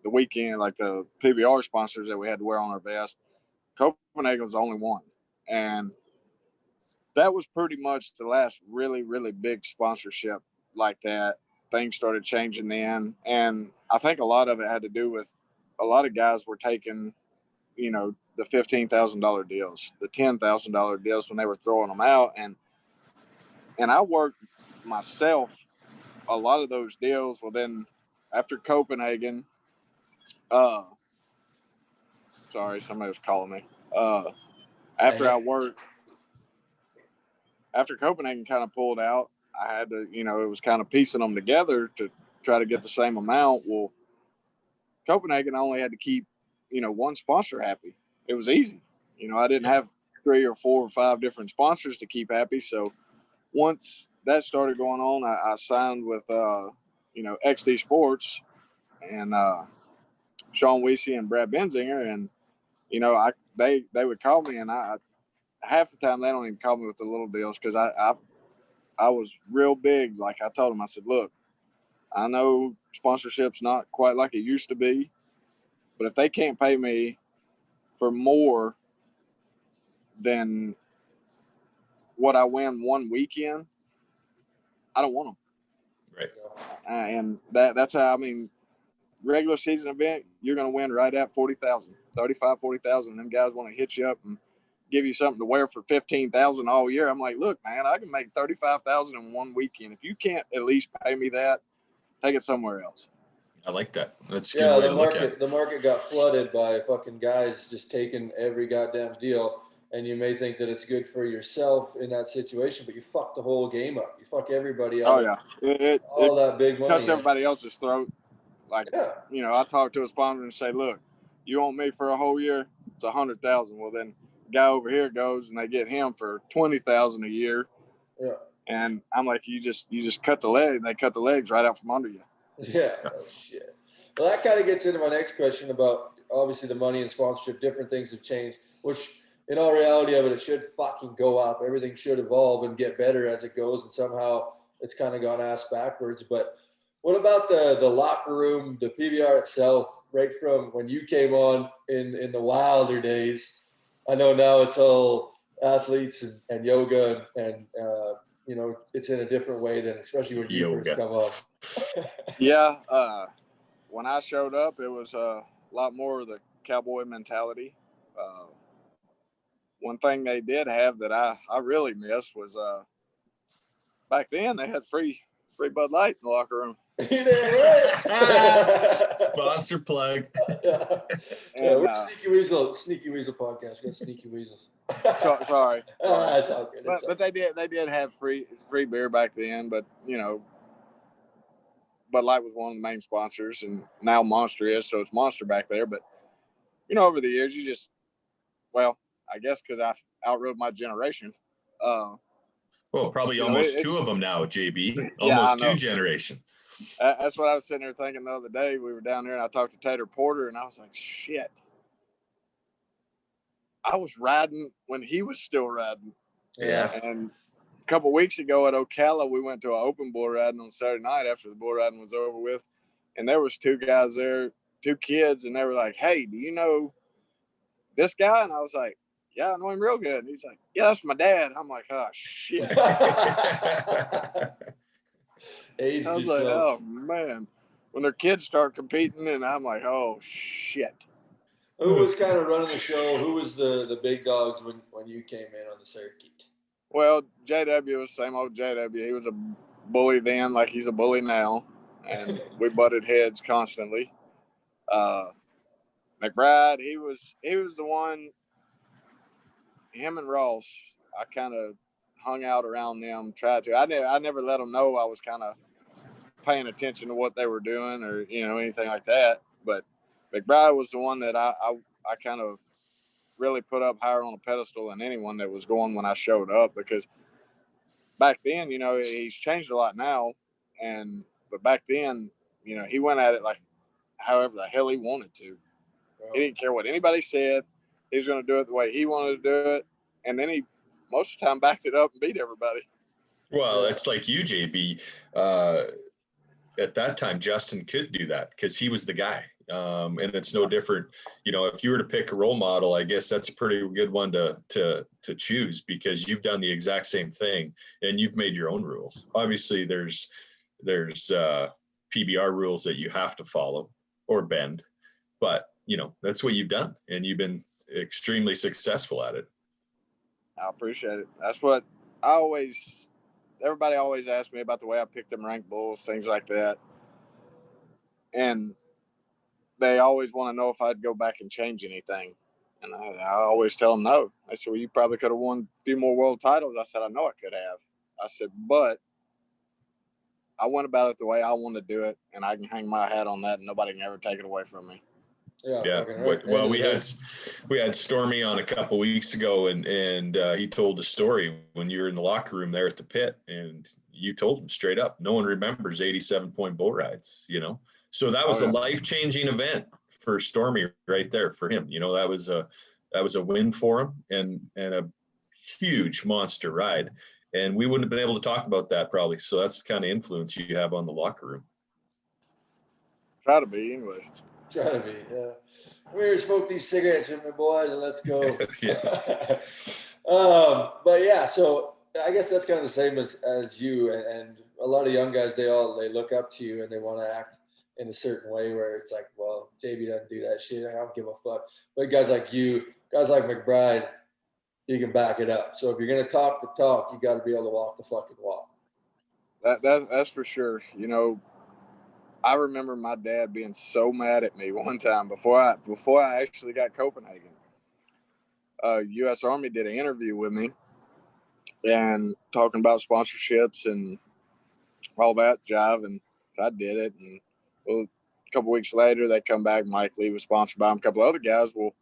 weekend, like the PBR sponsors that we had to wear on our vest, Copenhagen was the only one. And that was pretty much the last really, really big sponsorship like that. Things started changing then. And I think a lot of it had to do with a lot of guys were taking, you know, the $15,000 deals, the $10,000 deals when they were throwing them out. And I worked myself a lot of those deals. Well, then after Copenhagen, sorry, somebody was calling me. After Copenhagen kind of pulled out, I had to, you know, it was kind of piecing them together to try to get the same amount. Well, Copenhagen only had to keep, you know, one sponsor happy. It was easy. You know, I didn't have 3 or 4 or 5 different sponsors to keep happy. So once that started going on, I signed with, you know, XD Sports and Sean Weesey and Brad Benzinger. And, you know, they would call me, and I half the time they don't even call me with the little deals, because I was real big. Like I told them, I said, look, I know sponsorship's not quite like it used to be, but if they can't pay me for more than what I win one weekend, I don't want them. Right. And that's how, I mean, regular season event, you're going to win right at 40,000, 35, 40,000. Them guys want to hit you up and give you something to wear for 15,000 all year. I'm like, look, man, I can make 35,000 in one weekend. If you can't at least pay me that, take it somewhere else. I like that. That's a good way to look at it. The market got flooded by fucking guys just taking every goddamn deal. And you may think that it's good for yourself in that situation, but you fuck the whole game up. You fuck everybody up. Oh yeah, all that big money cuts everybody else's throat. Like, you know, I talk to a sponsor and say, look, you want me for a whole year? It's 100,000. Well, then guy over here goes and they get him for 20,000 a year. Yeah. And I'm like, you just cut the leg. They cut the legs right out from under you. Yeah. Oh shit. Well, that kind of gets into my next question about obviously the money and sponsorship. Different things have changed, which in all reality of it, it should fucking go up. Everything should evolve and get better as it goes. And somehow it's kind of gone ass backwards. But what about the locker room, the PBR itself, right from when you came on in the wilder days? I know now it's all athletes and yoga and you know, it's in a different way than especially when you first come on. Yeah. When I showed up, it was a lot more of the cowboy mentality. One thing they did have that I really missed was back then they had free Bud Light in the locker room. Sponsor plug. We're Sneaky Weasel podcast. We got Sneaky Weasels. Sorry. That's all good. But they did have free beer back then. But you know, Bud Light was one of the main sponsors, and now Monster is, so it's Monster back there. But you know, over the years, you just, well, I guess because I outrode my generation. Well, probably almost 2 of them now, JB. Yeah, almost 2 generations. That's what I was sitting there thinking the other day. We were down there and I talked to Tater Porter and I was like, shit. I was riding when he was still riding. Yeah. And a couple of weeks ago at Ocala, we went to an open bull riding on Saturday night after the bull riding was over with. And there was 2 guys there, 2 kids, and they were like, hey, do you know this guy? And I was like, yeah, I know him real good. And he's like, yeah, that's my dad. I'm like, oh, shit. I was like, oh, man. When their kids start competing, and I'm like, oh, shit. Who was kind of running the show? Who was the big dogs when you came in on the circuit? Well, JW was the same old JW. He was a bully then like he's a bully now. And we butted heads constantly. McBride, he was the one. Him and Ross, I kind of hung out around them, tried to. I never let them know I was kind of paying attention to what they were doing or, you know, anything like that. But McBride was the one that I kind of really put up higher on a pedestal than anyone that was going when I showed up, because back then, you know, he's changed a lot now. But back then, you know, he went at it like however the hell he wanted to. He didn't care what anybody said. He was going to do it the way he wanted to do it. And then he, most of the time, backed it up and beat everybody. Well, it's like you, JB. At that time, Justin could do that because he was the guy. And it's no different. You know, if you were to pick a role model, I guess that's a pretty good one to choose, because you've done the exact same thing and you've made your own rules. Obviously, there's PBR rules that you have to follow or bend. But that's what you've done, and you've been extremely successful at it. I appreciate it. That's what everybody always asks me about the way I pick them ranked bulls, things like that. And they always want to know if I'd go back and change anything. And I always tell them no. I said, well, you probably could have won a few more world titles. I said, I know I could have. I said, but I went about it the way I want to do it, and I can hang my hat on that, and nobody can ever take it away from me. Yeah. Right. Well, we had Stormy on a couple weeks ago, and he told the story when you were in the locker room there at the pit, and you told him straight up, no one remembers 87-point bull rides, So that was a life-changing event for Stormy right there for him. That was a win for him, and a huge monster ride. And we wouldn't have been able to talk about that probably. So that's the kind of influence you have on the locker room. Try to be, anyway. Try to be, yeah. Come here, smoke these cigarettes with me, boys, and let's go. But yeah, so I guess that's kind of the same as you, and a lot of young guys, they look up to you and they want to act in a certain way where it's like, well, JB doesn't do that shit. I don't give a fuck. But guys like you, guys like McBride, you can back it up. So if you're going to talk the talk, you got to be able to walk the fucking walk. That's for sure. I remember my dad being so mad at me one time before I actually got Copenhagen. U.S. Army did an interview with me and talking about sponsorships and all that jive, and I did it. And well, a couple weeks later, they come back. Mike Lee was sponsored by him, a couple of other guys. Well,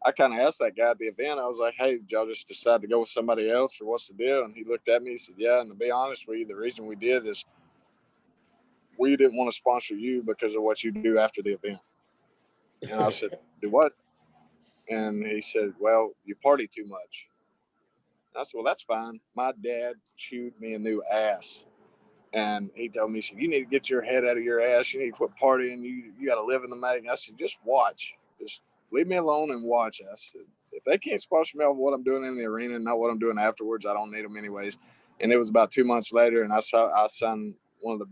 I kind of asked that guy at the event. I was like, "Hey, did y'all just decide to go with somebody else, or what's the deal?" And he looked at me. He said, "Yeah." And to be honest with you, the reason we did is we didn't want to sponsor you because of what you do after the event. And I said, "Do what?" And he said, "Well, you party too much." And I said, "Well, that's fine. My dad chewed me a new ass." And he told me, he said, "You need to get your head out of your ass. You need to quit partying. You got to live in the mag." I said, "Just watch. Just leave me alone and watch." I said, "If they can't sponsor me on what I'm doing in the arena and not what I'm doing afterwards, I don't need them anyways." And it was about 2 months later, and I signed one of the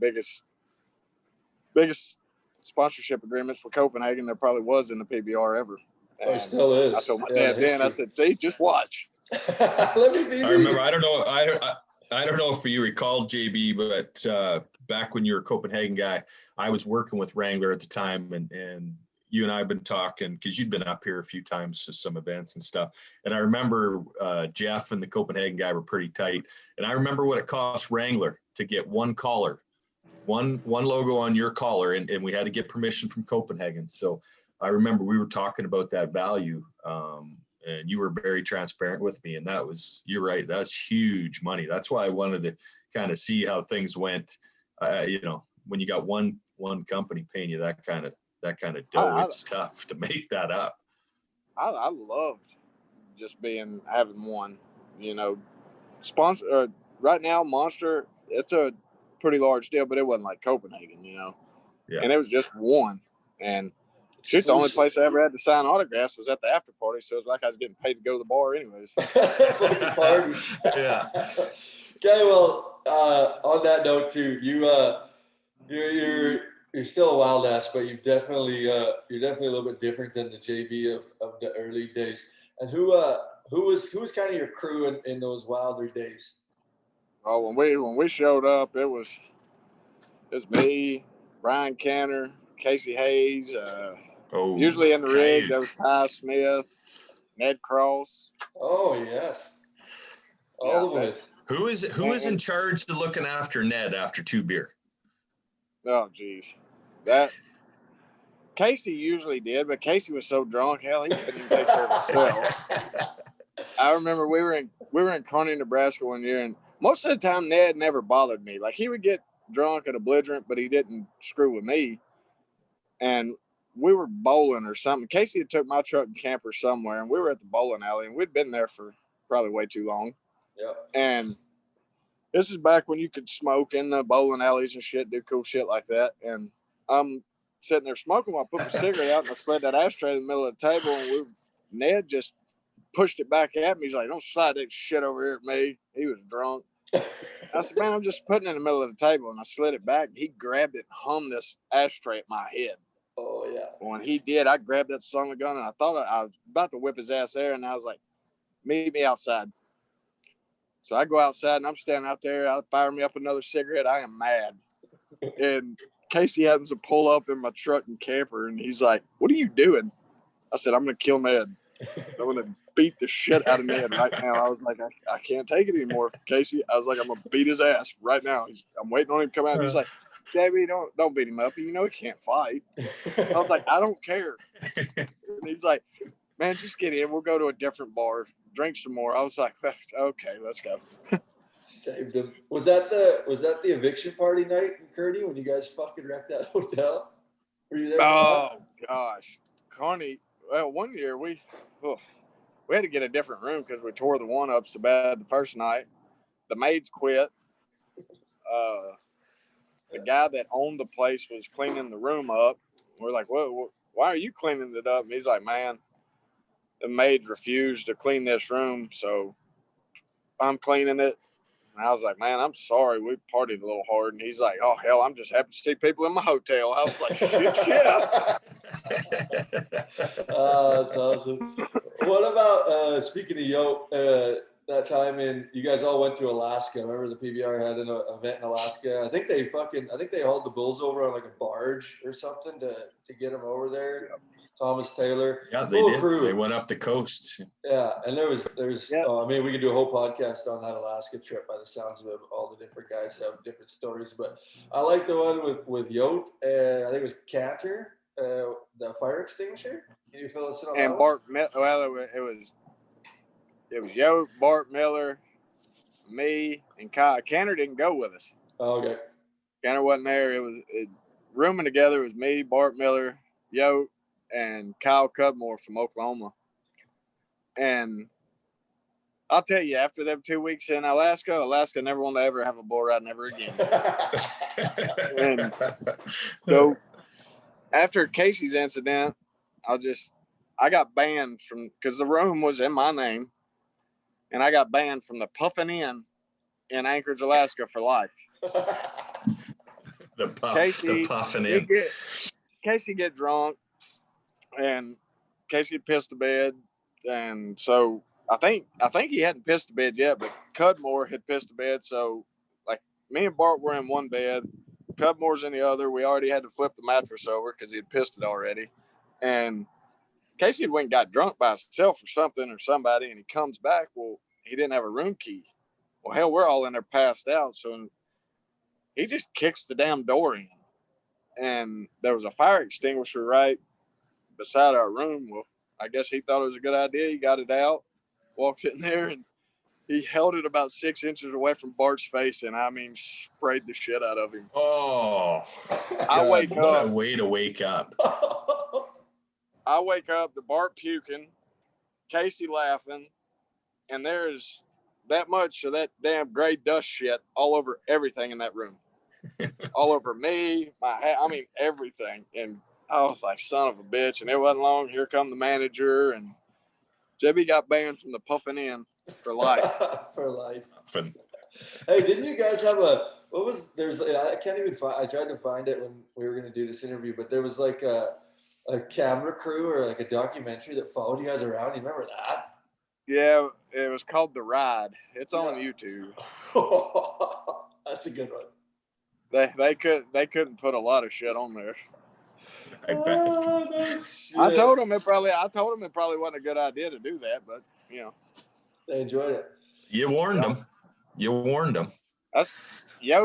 biggest sponsorship agreements for Copenhagen there probably was in the PBR ever. And it still is. I told my dad then, I said, "See, just watch." Let me be. I remember. I don't know if you recall, JB, but back when you were a Copenhagen guy, I was working with Wrangler at the time, and you and I have been talking because you'd been up here a few times to some events and stuff. And I remember Jeff and the Copenhagen guy were pretty tight. And I remember what it cost Wrangler to get one collar, one logo on your collar, and we had to get permission from Copenhagen. So I remember we were talking about that value, and you were very transparent with me. And you're right, that's huge money. That's why I wanted to kind of see how things went. When you got one company paying you that kind of dough, it's tough to make that up. I loved just having one, sponsor. Right now, Monster, it's a pretty large deal, but it wasn't like Copenhagen, Yeah. And it was just one. And shoot, the only place I ever had to sign autographs was at the after party, so it was like I was getting paid to go to the bar anyways. Party. Yeah. Okay, well, on that note too, you're still a wild ass, but you're definitely a little bit different than the JB of the early days. And who was kind of your crew in those wilder days? Oh, when we showed up, it was me, Brian Canner, Casey Hayes. Usually in the rig, there was Ty Smith, Ned Cross. Oh yes, all the boys. Who is in charge of looking after Ned after 2 beer? Oh geez, that Casey usually did, but Casey was so drunk, hell, he couldn't even take care of himself. I remember we were in Kearney, Nebraska one year, and most of the time Ned never bothered me. Like he would get drunk and belligerent, but he didn't screw with me. And we were bowling or something. Casey had took my truck and camper somewhere, and we were at the bowling alley, and we'd been there for probably way too long. Yeah. And this is back when you could smoke in the bowling alleys and shit, do cool shit like that. And I'm sitting there smoking while I put my cigarette out, and I slid that ashtray in the middle of the table, and Ned just pushed it back at me. He's like, "Don't slide that shit over here at me." He was drunk. I said, "Man, I'm just putting it in the middle of the table," and I slid it back. He grabbed it and hummed this ashtray at my head. Oh, yeah. When he did, I grabbed that son of a gun, and I thought I was about to whip his ass there, and I was like, meet me outside. So I go outside, and I'm standing out there. I fire me up another cigarette. I am mad. And Casey happens to pull up in my truck and camper, and he's like, what are you doing? I said, I'm going to kill Ned. I'm going to beat the shit out of Ned right now. I was like, I can't take it anymore, Casey. I was like, I'm going to beat his ass right now. I'm waiting on him to come out. He's like, JB, don't beat him up. You know he can't fight. I was like, I don't care. And he's like, man, just get in. We'll go to a different bar, drink some more. I was like, okay, let's go. Saved him. Was that the eviction party night in Kearney when you guys fucking wrecked that hotel? Were you there? Oh gosh, Connie. Well, one year we had to get a different room because we tore the one up so bad the first night. The maids quit. The guy that owned the place was cleaning the room up. We're like, what? Why are you cleaning it up? And he's like, man, the maids refused to clean this room, so I'm cleaning it. And I was like, man, I'm sorry. We partied a little hard. And he's like, oh, hell, I'm just happy to see people in my hotel. I was like, shit. That's awesome. What about, speaking of Yoke, that time you guys all went to Alaska. Remember the PBR had an event in Alaska? I think they hauled the bulls over on like a barge or something to get them over there. Thomas Taylor. Yeah, they did. Crew. They went up the coast. Yeah, and there's. I mean, we could do a whole podcast on that Alaska trip. By the sounds of it, all the different guys have different stories. But I like the one with Yote, and I think it was Cantor, the fire extinguisher. Can you fill us in on and that? Bart. Well, it was Yote, Bart Miller, me, and Kyle. Cantor didn't go with us. Oh, okay. Cantor wasn't there. Rooming together was me, Bart Miller, Yote, and Kyle Cudmore from Oklahoma. And I'll tell you, after them 2 weeks in Alaska never wanted to ever have a bull ride ever again. And so after Casey's incident, I got banned from, because the room was in my name, and I got banned from the Puffin Inn in Anchorage, Alaska for life. The Puffin Inn. Casey get drunk, and Casey pissed the bed, and so I think he hadn't pissed the bed yet, but Cudmore had pissed the bed. So like me and Bart were in one bed, Cudmore's in the other. We already had to flip the mattress over because he had pissed it already, and Casey went and got drunk by himself or something or somebody, and he comes back. Well, he didn't have a room key. Well, hell, we're all in there passed out, so he just kicks the damn door in, and there was a fire extinguisher right beside our room. Well, I guess he thought it was a good idea. He got it out, walks in there, and he held it about 6 inches away from Bart's face, and I mean, sprayed the shit out of him. Oh, I wake what up. A way to wake up. I wake up to Bart puking, Casey laughing, and there's that much of that damn gray dust shit all over everything in that room. All over me, my hat, I mean, everything. And I was like, son of a bitch. And it wasn't long. Here come the manager, and JB got banned from the Puffin Inn for life. For life. Hey, didn't you guys have I can't even find, I tried to find it when we were going to do this interview, but there was like a camera crew or like a documentary that followed you guys around. You remember that? Yeah, it was called The Ride. It's on YouTube. That's a good one. They couldn't put a lot of shit on there. I bet. I told him it probably wasn't a good idea to do that, but you know. They enjoyed it. You warned them. Yo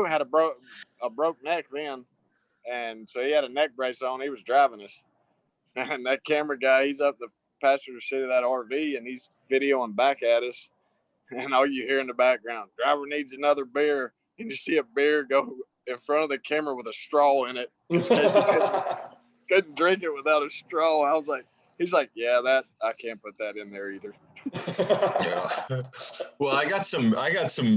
had a broke neck then, and so he had a neck brace on. He was driving us, and that camera guy, he's up the passenger seat of that RV, and he's videoing back at us, and all you hear in the background, driver needs another beer, and you see a beer go in front of the camera with a straw in it. Couldn't drink it without a straw. I was like, he's like, yeah, that I can't put that in there either. Yeah. Well, I got some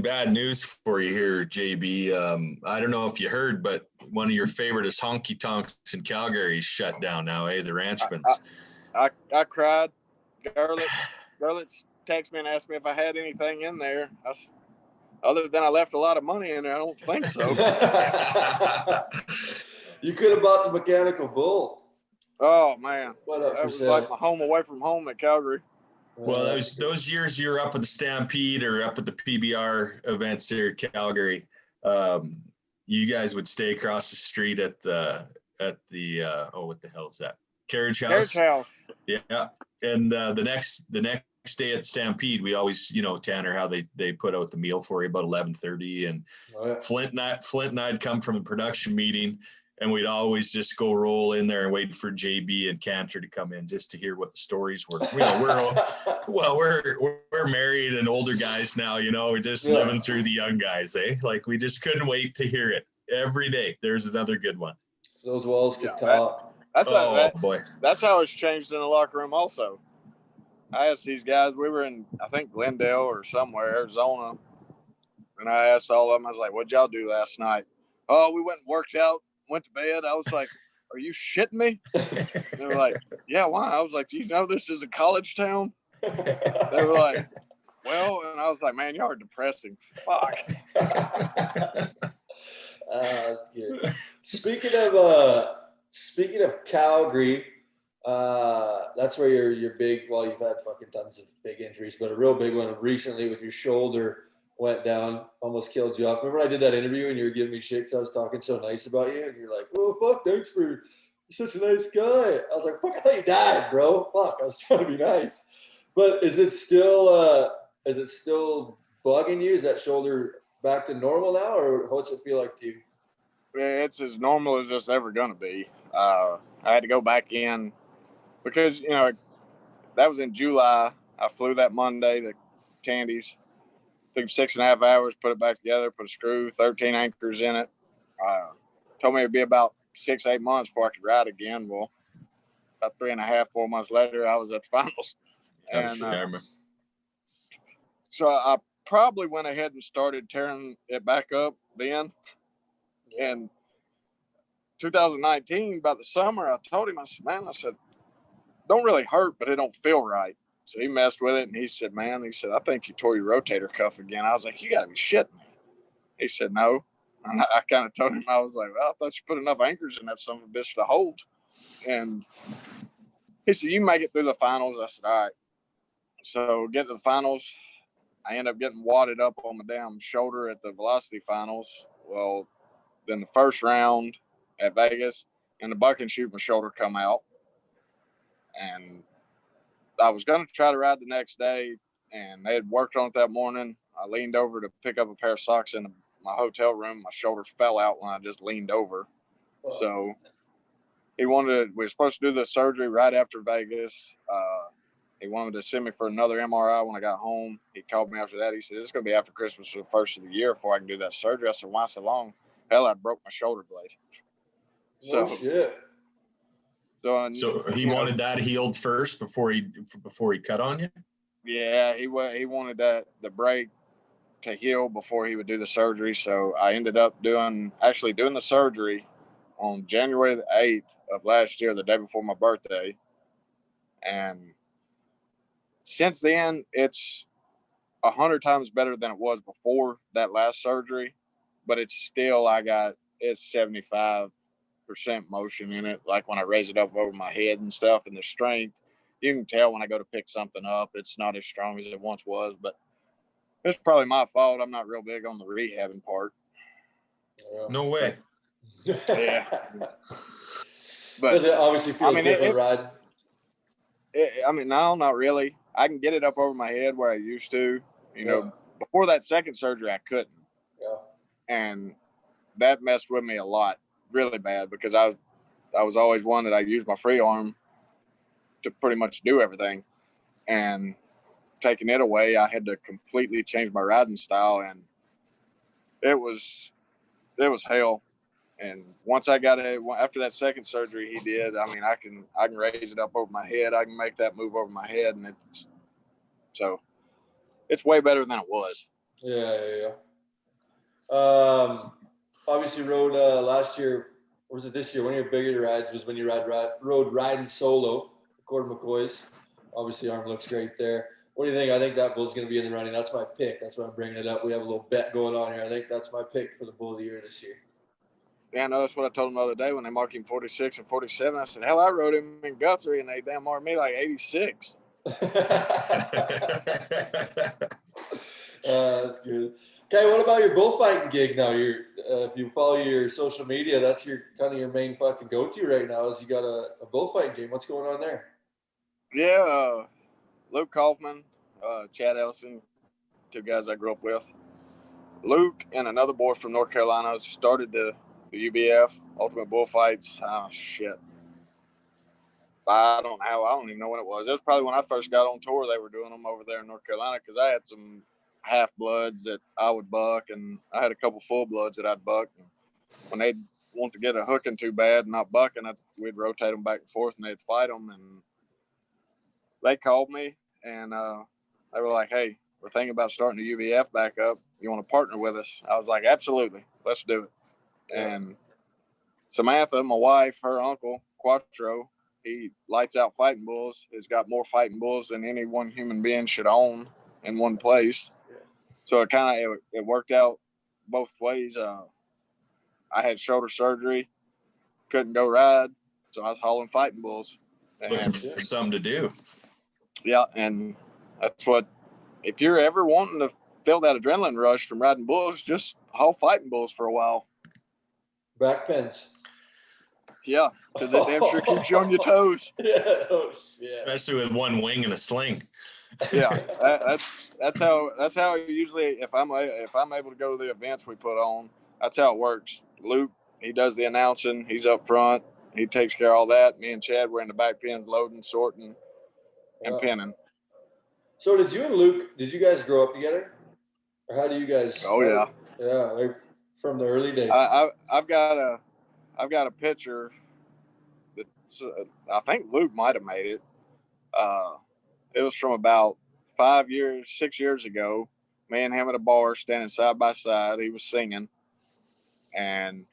bad news for you here, JB. I don't know if you heard, but one of your favoriteest honky tonks in Calgary is shut down now, the Ranchmans. I cried. Garlitz texted me and asked me if I had anything in there. Other than I left a lot of money in there, I don't think so. You could have bought the mechanical bull. Oh man, What up that for was sale? like my home away from home at Calgary. Well, those years you're up at the Stampede or up at the PBR events here at Calgary, you guys would stay across the street at the what the hell is that? Carriage House. Carriage House. Yeah, and the next day at Stampede, we always, Tanner, how they put out the meal for you about 11:30, and Flint and I'd come from a production meeting, and we'd always just go roll in there and wait for JB and Cantor to come in just to hear what the stories were. We're married and older guys now, we're just living through the young guys, eh? Like we just couldn't wait to hear it every day. There's another good one. Those walls could talk. Boy. That's how it's changed in the locker room also. I asked these guys, we were in, I think, Glendale or somewhere, Arizona. And I asked all of them, I was like, what'd y'all do last night? Oh, we went and worked out, went to bed. I was like, are you shitting me? They were like, yeah, why? I was like, do you know this is a college town? They were like, well, and I was like, man, y'all are depressing. Fuck. That's good. Speaking of Calgary, that's where you're big. Well, you've had fucking tons of big injuries, but a real big one recently with your shoulder went down, almost killed you off. Remember I did that interview and you were giving me shit because I was talking so nice about you, and you're like, "Oh fuck, thanks for you're such a nice guy." I was like, "Fuck, I thought you died, bro. Fuck, I was trying to be nice." But is it still bugging you? Is that shoulder back to normal now, or what's it feel like to you? Yeah, it's as normal as it's ever gonna be. I had to go back in because that was in July. I flew that Monday to Tandy's. Took 6.5 hours, put it back together, put a screw, 13 anchors in it. Told me it'd be about 6-8 months before I could ride again. Well, about 3.5-4 months later, I was at the finals. And so I probably went ahead and started tearing it back up then. And 2019, about the summer, I told him, I said, don't really hurt, but it don't feel right. So he messed with it, and he said, I think you tore your rotator cuff again. I was like, you got to be shitting me. He said, no. And I kind of told him, I was like, well, I thought you put enough anchors in that son of a bitch to hold. And he said, you make it through the finals. I said, all right. So get to the finals. I end up getting wadded up on my damn shoulder at the Velocity Finals. Well, then the first round at Vegas, and the buck and shoot, my shoulder come out. And I was going to try to ride the next day, and they had worked on it that morning. I leaned over to pick up a pair of socks in my hotel room. My shoulder fell out when I just leaned over. So we were supposed to do the surgery right after Vegas. He wanted to send me for another MRI when I got home. He called me after that. He said, it's going to be after Christmas for the first of the year before I can do that surgery. I said, why so long? Hell, I broke my shoulder blade. Oh, shit. So he wanted that healed first before he cut on you? Yeah, he wanted the break to heal before he would do the surgery. So I ended up doing the surgery on January the 8th of last year, the day before my birthday. And since then, it's 100 times better than it was before that last surgery. But it's still, it's 75% motion in it. Like when I raise it up over my head and stuff, and the strength, you can tell when I go to pick something up, it's not as strong as it once was. But it's probably my fault. I'm not real big on the rehabbing part. No way. Yeah. But it obviously feels different riding. No, not really. I can get it up over my head where I used to. Before that second surgery, I couldn't. Yeah. And that messed with me a lot, really bad, because I was always one that I used my free arm to pretty much do everything. And taking it away, I had to completely change my riding style, and it was hell. And once I got it, after that second surgery he did, I can raise it up over my head. I can make that move over my head, and it's way better than it was. Yeah. Obviously rode last year, or was it this year? One of your bigger rides was when you rode riding solo, Gordon McCoy's. Obviously, arm looks great there. What do you think? I think that bull's going to be in the running. That's my pick. That's why I'm bringing it up. We have a little bet going on here. I think that's my pick for the bull of the year this year. Yeah, no, that's what I told him the other day when they marked him 46 and 47. I said, hell, I rode him in Guthrie, and they damn marked me like 86. That's good. Okay, what about your bullfighting gig now? If you follow your social media, that's your kind of your main fucking go-to right now. Is you got a bullfighting game? What's going on there? Yeah, Luke Kaufman, Chad Ellison, two guys I grew up with. Luke and another boy from North Carolina started the UBF Ultimate Bullfights. Oh shit, I don't even know when it was. It was probably when I first got on tour. They were doing them over there in North Carolina because I had some half bloods that I would buck, and I had a couple full bloods that I'd buck. And when they'd want to get a hooking too bad and not bucking, we'd rotate them back and forth, and they'd fight them. And they called me, and they were like, "Hey, we're thinking about starting the UBF back up. You want to partner with us?" I was like, "Absolutely, let's do it." Yeah. And Samantha, my wife, her uncle Quattro, he lights out fighting bulls. He's got more fighting bulls than any one human being should own in one place. So it worked out both ways. I had shoulder surgery, couldn't go ride, so I was hauling fighting bulls. Looking And for something to do. yeah, and that's what, if you're ever wanting to feel that adrenaline rush from riding bulls, just haul fighting bulls for a while. Back fence. Yeah, because it damn sure keeps you on your toes. Yeah. Oh shit. Especially with one wing and a sling. Yeah, that's how usually if I'm able to go to the events we put on, that's how it works. Luke, he does the announcing, he's up front, he takes care of all that. Me and Chad were in the back pens loading, sorting, and pinning. So did you guys grow up together? Or how do you guys? Oh yeah. Yeah, like from the early days. I've got a picture that I think Luke might have made it. It was from about 6 years ago. Me and him at a bar standing side by side. He was singing, and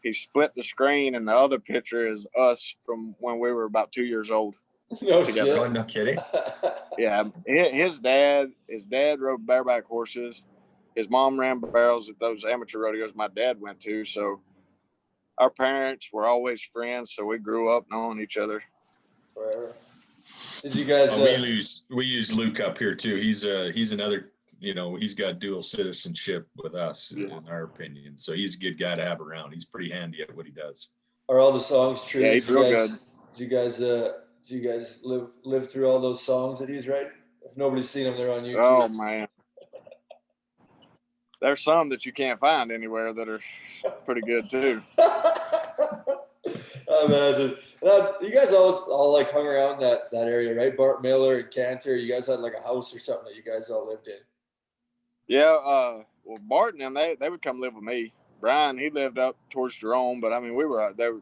he split the screen, and the other picture is us from when we were about 2 years old. No together. shit. Oh, no kidding. Yeah, his dad rode bareback horses. His mom ran barrels at those amateur rodeos my dad went to. So our parents were always friends. So we grew up knowing each other. Forever. Did you guys? We use Luke up here too. He's another. He's got dual citizenship with us, in our opinion. So he's a good guy to have around. He's pretty handy at what he does. Are all the songs true? Yeah, he's real good. Do you guys live through all those songs that he's writing? If nobody's seen them, they're on YouTube. Oh man, there's some that you can't find anywhere that are pretty good too. I imagine. You guys all like hung around that area, right? Bart Miller and Cantor. You guys had like a house or something that you guys all lived in. Yeah, well, Bart and them, they would come live with me. Brian, he lived up towards Jerome, but I mean, we were out there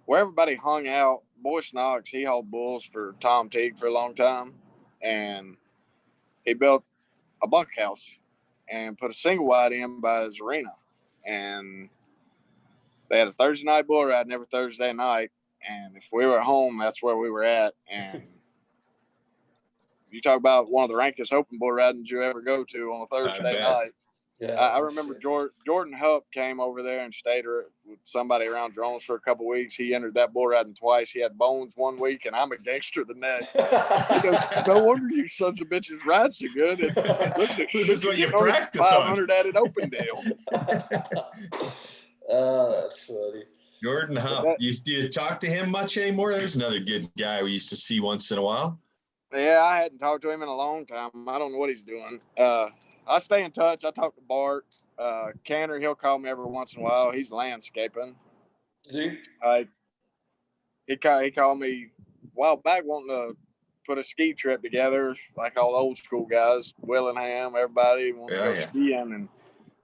where everybody hung out. Boyce Knox, he hauled bulls for Tom Teague for a long time, and he built a bunkhouse and put a single wide in by his arena. And they had a Thursday night bull riding every Thursday night, and if we were at home, that's where we were at. And you talk about one of the rankest open bull ridings you ever go to on a Thursday night. Yeah, I remember Jordan Hupp came over there and stayed with somebody around drones for a couple of weeks. He entered that bull riding twice. He had bones one week, and I'm a gangster the next. He goes, no wonder you sons of bitches ride so good. And look, this is what you practice 500 on. 500 at an open deal. Oh, that's funny. Jordan Hupp. Do you talk to him much anymore? There's another good guy we used to see once in a while. Yeah, I hadn't talked to him in a long time. I don't know what he's doing. I stay in touch. I talk to Bart. Cantor, he'll call me every once in a while. He's landscaping. See? He called me a while back wanting to put a ski trip together, like all the old school guys, Willingham, everybody wanted to go skiing. And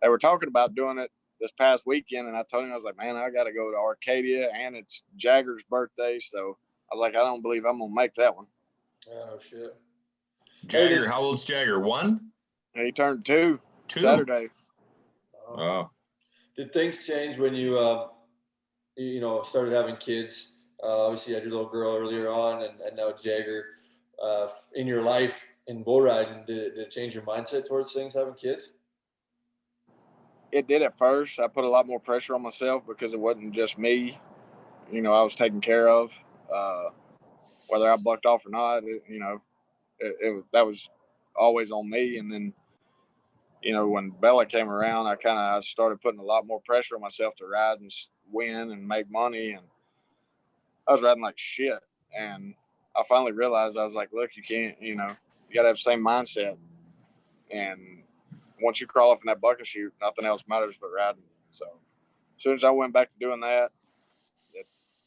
they were talking about doing it this past weekend. And I told him, I was like, man, I got to go to Arcadia, and it's Jagger's birthday. So I was like, I don't believe I'm going to make that one. Oh, shit. Jagger, how old's Jagger? 1? He turned 2 Saturday. Oh. Did things change when you started having kids? Obviously, you had your little girl earlier on, and now Jagger. In your life in bull riding, did it change your mindset towards things, having kids? it did at first. I put a lot more pressure on myself because it wasn't just me. I was taken care of, whether I bucked off or not. That was always on me. And then, when Bella came around, I started putting a lot more pressure on myself to ride and win and make money. And I was riding like shit. And I finally realized, I was like, look, you can't, you got to have the same mindset. And once you crawl off in that bucket chute, nothing else matters but riding. So as soon as I went back to doing that, the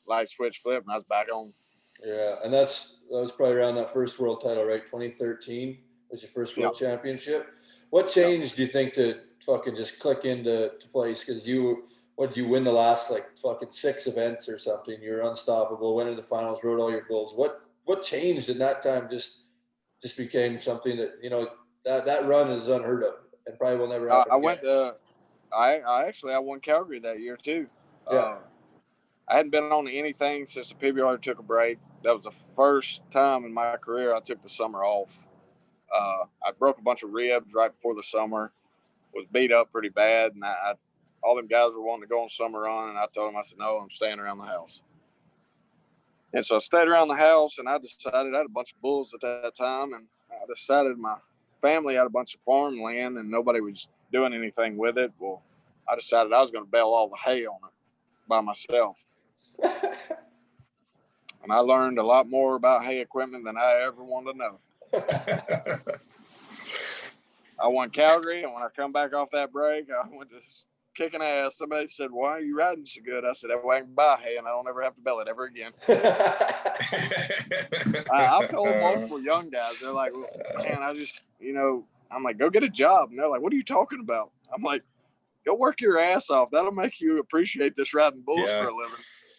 light switch flipped and I was back on. Yeah, and that was probably around that first world title, right? 2013 was your first world championship. What changed, do you think, to fucking just click into place? Because you win the last like fucking 6 events or something? You're unstoppable, went into the finals, rode all your bulls. What changed in that time? Just became something that that run is unheard of and probably will never happen. I won Calgary that year too. Yeah. I hadn't been on anything since the PBR took a break. That was the first time in my career I took the summer off. I broke a bunch of ribs right before the summer, was beat up pretty bad, and all them guys were wanting to go on summer run, and I told them, I said, no, I'm staying around the house. And so I stayed around the house, and I decided I had a bunch of bulls at that time, and I decided my family had a bunch of farmland, and nobody was doing anything with it. Well, I decided I was going to bale all the hay on it by myself. And I learned a lot more about hay equipment than I ever wanted to know. I won Calgary, and when I come back off that break, I went to kicking ass. Somebody said, why are you riding so good? I said, that way I can buy hay, and I don't ever have to bale it ever again. I've told multiple young guys, they're like, well, man, I'm like, go get a job. And they're like, what are you talking about? I'm like, go work your ass off. That'll make you appreciate this riding bulls for a living.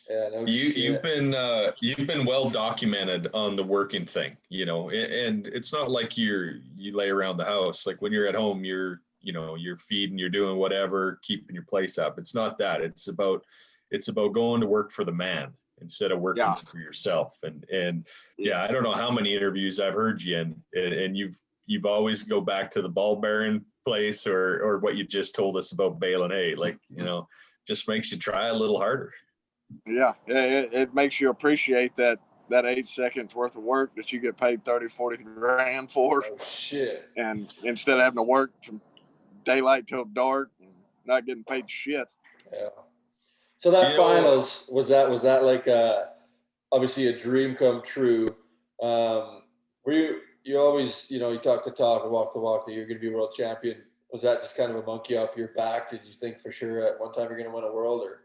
Yeah, no you've been well documented on the working thing, and it's not like you lay around the house. Like when you're at home, you're feeding, you're doing whatever, keeping your place up. It's not that. It's about going to work for the man instead of working for yourself. And I don't know how many interviews I've heard you in, and you've always go back to the ball bearing place or what you just told us about baling hay. Like, just makes you try a little harder. Yeah, it makes you appreciate that 8 seconds worth of work that you get paid 30, 40 grand for. Oh, shit. And instead of having to work from daylight till dark and not getting paid shit. Yeah. So that finals, was that like obviously a dream come true? Were you always, you talk the talk and walk the walk that you're going to be world champion? Was that just kind of a monkey off your back? Did you think for sure at one time you're going to win a world? Or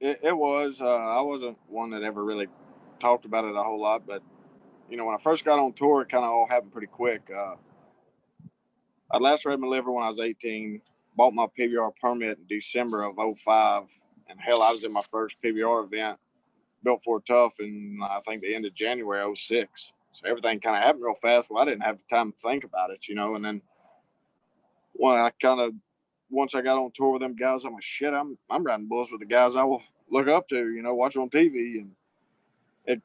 It was. I wasn't one that ever really talked about it a whole lot, but when I first got on tour, it kind of all happened pretty quick. I lacerated my liver when I was 18. Bought my PBR permit in December of 2005, and hell, I was in my first PBR event, Built for Tough, in I think the end of January 2006. So everything kind of happened real fast. Well, I didn't have the time to think about it, And then once I got on tour with them guys, I'm like, shit, I'm riding bulls with the guys I will look up to, watch on TV. And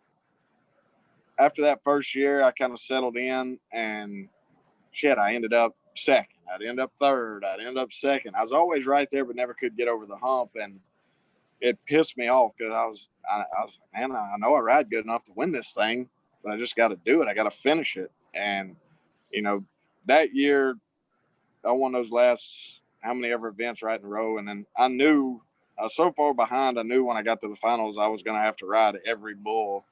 after that first year, I kind of settled in, and shit, I ended up second. I'd end up third. I'd end up second. I was always right there, but never could get over the hump. And it pissed me off because I was like, man, I know I ride good enough to win this thing, but I just got to do it. I got to finish it. And, that year I won those last how many ever events right in a row. And then I knew I was so far behind. I knew when I got to the finals, I was going to have to ride every bull,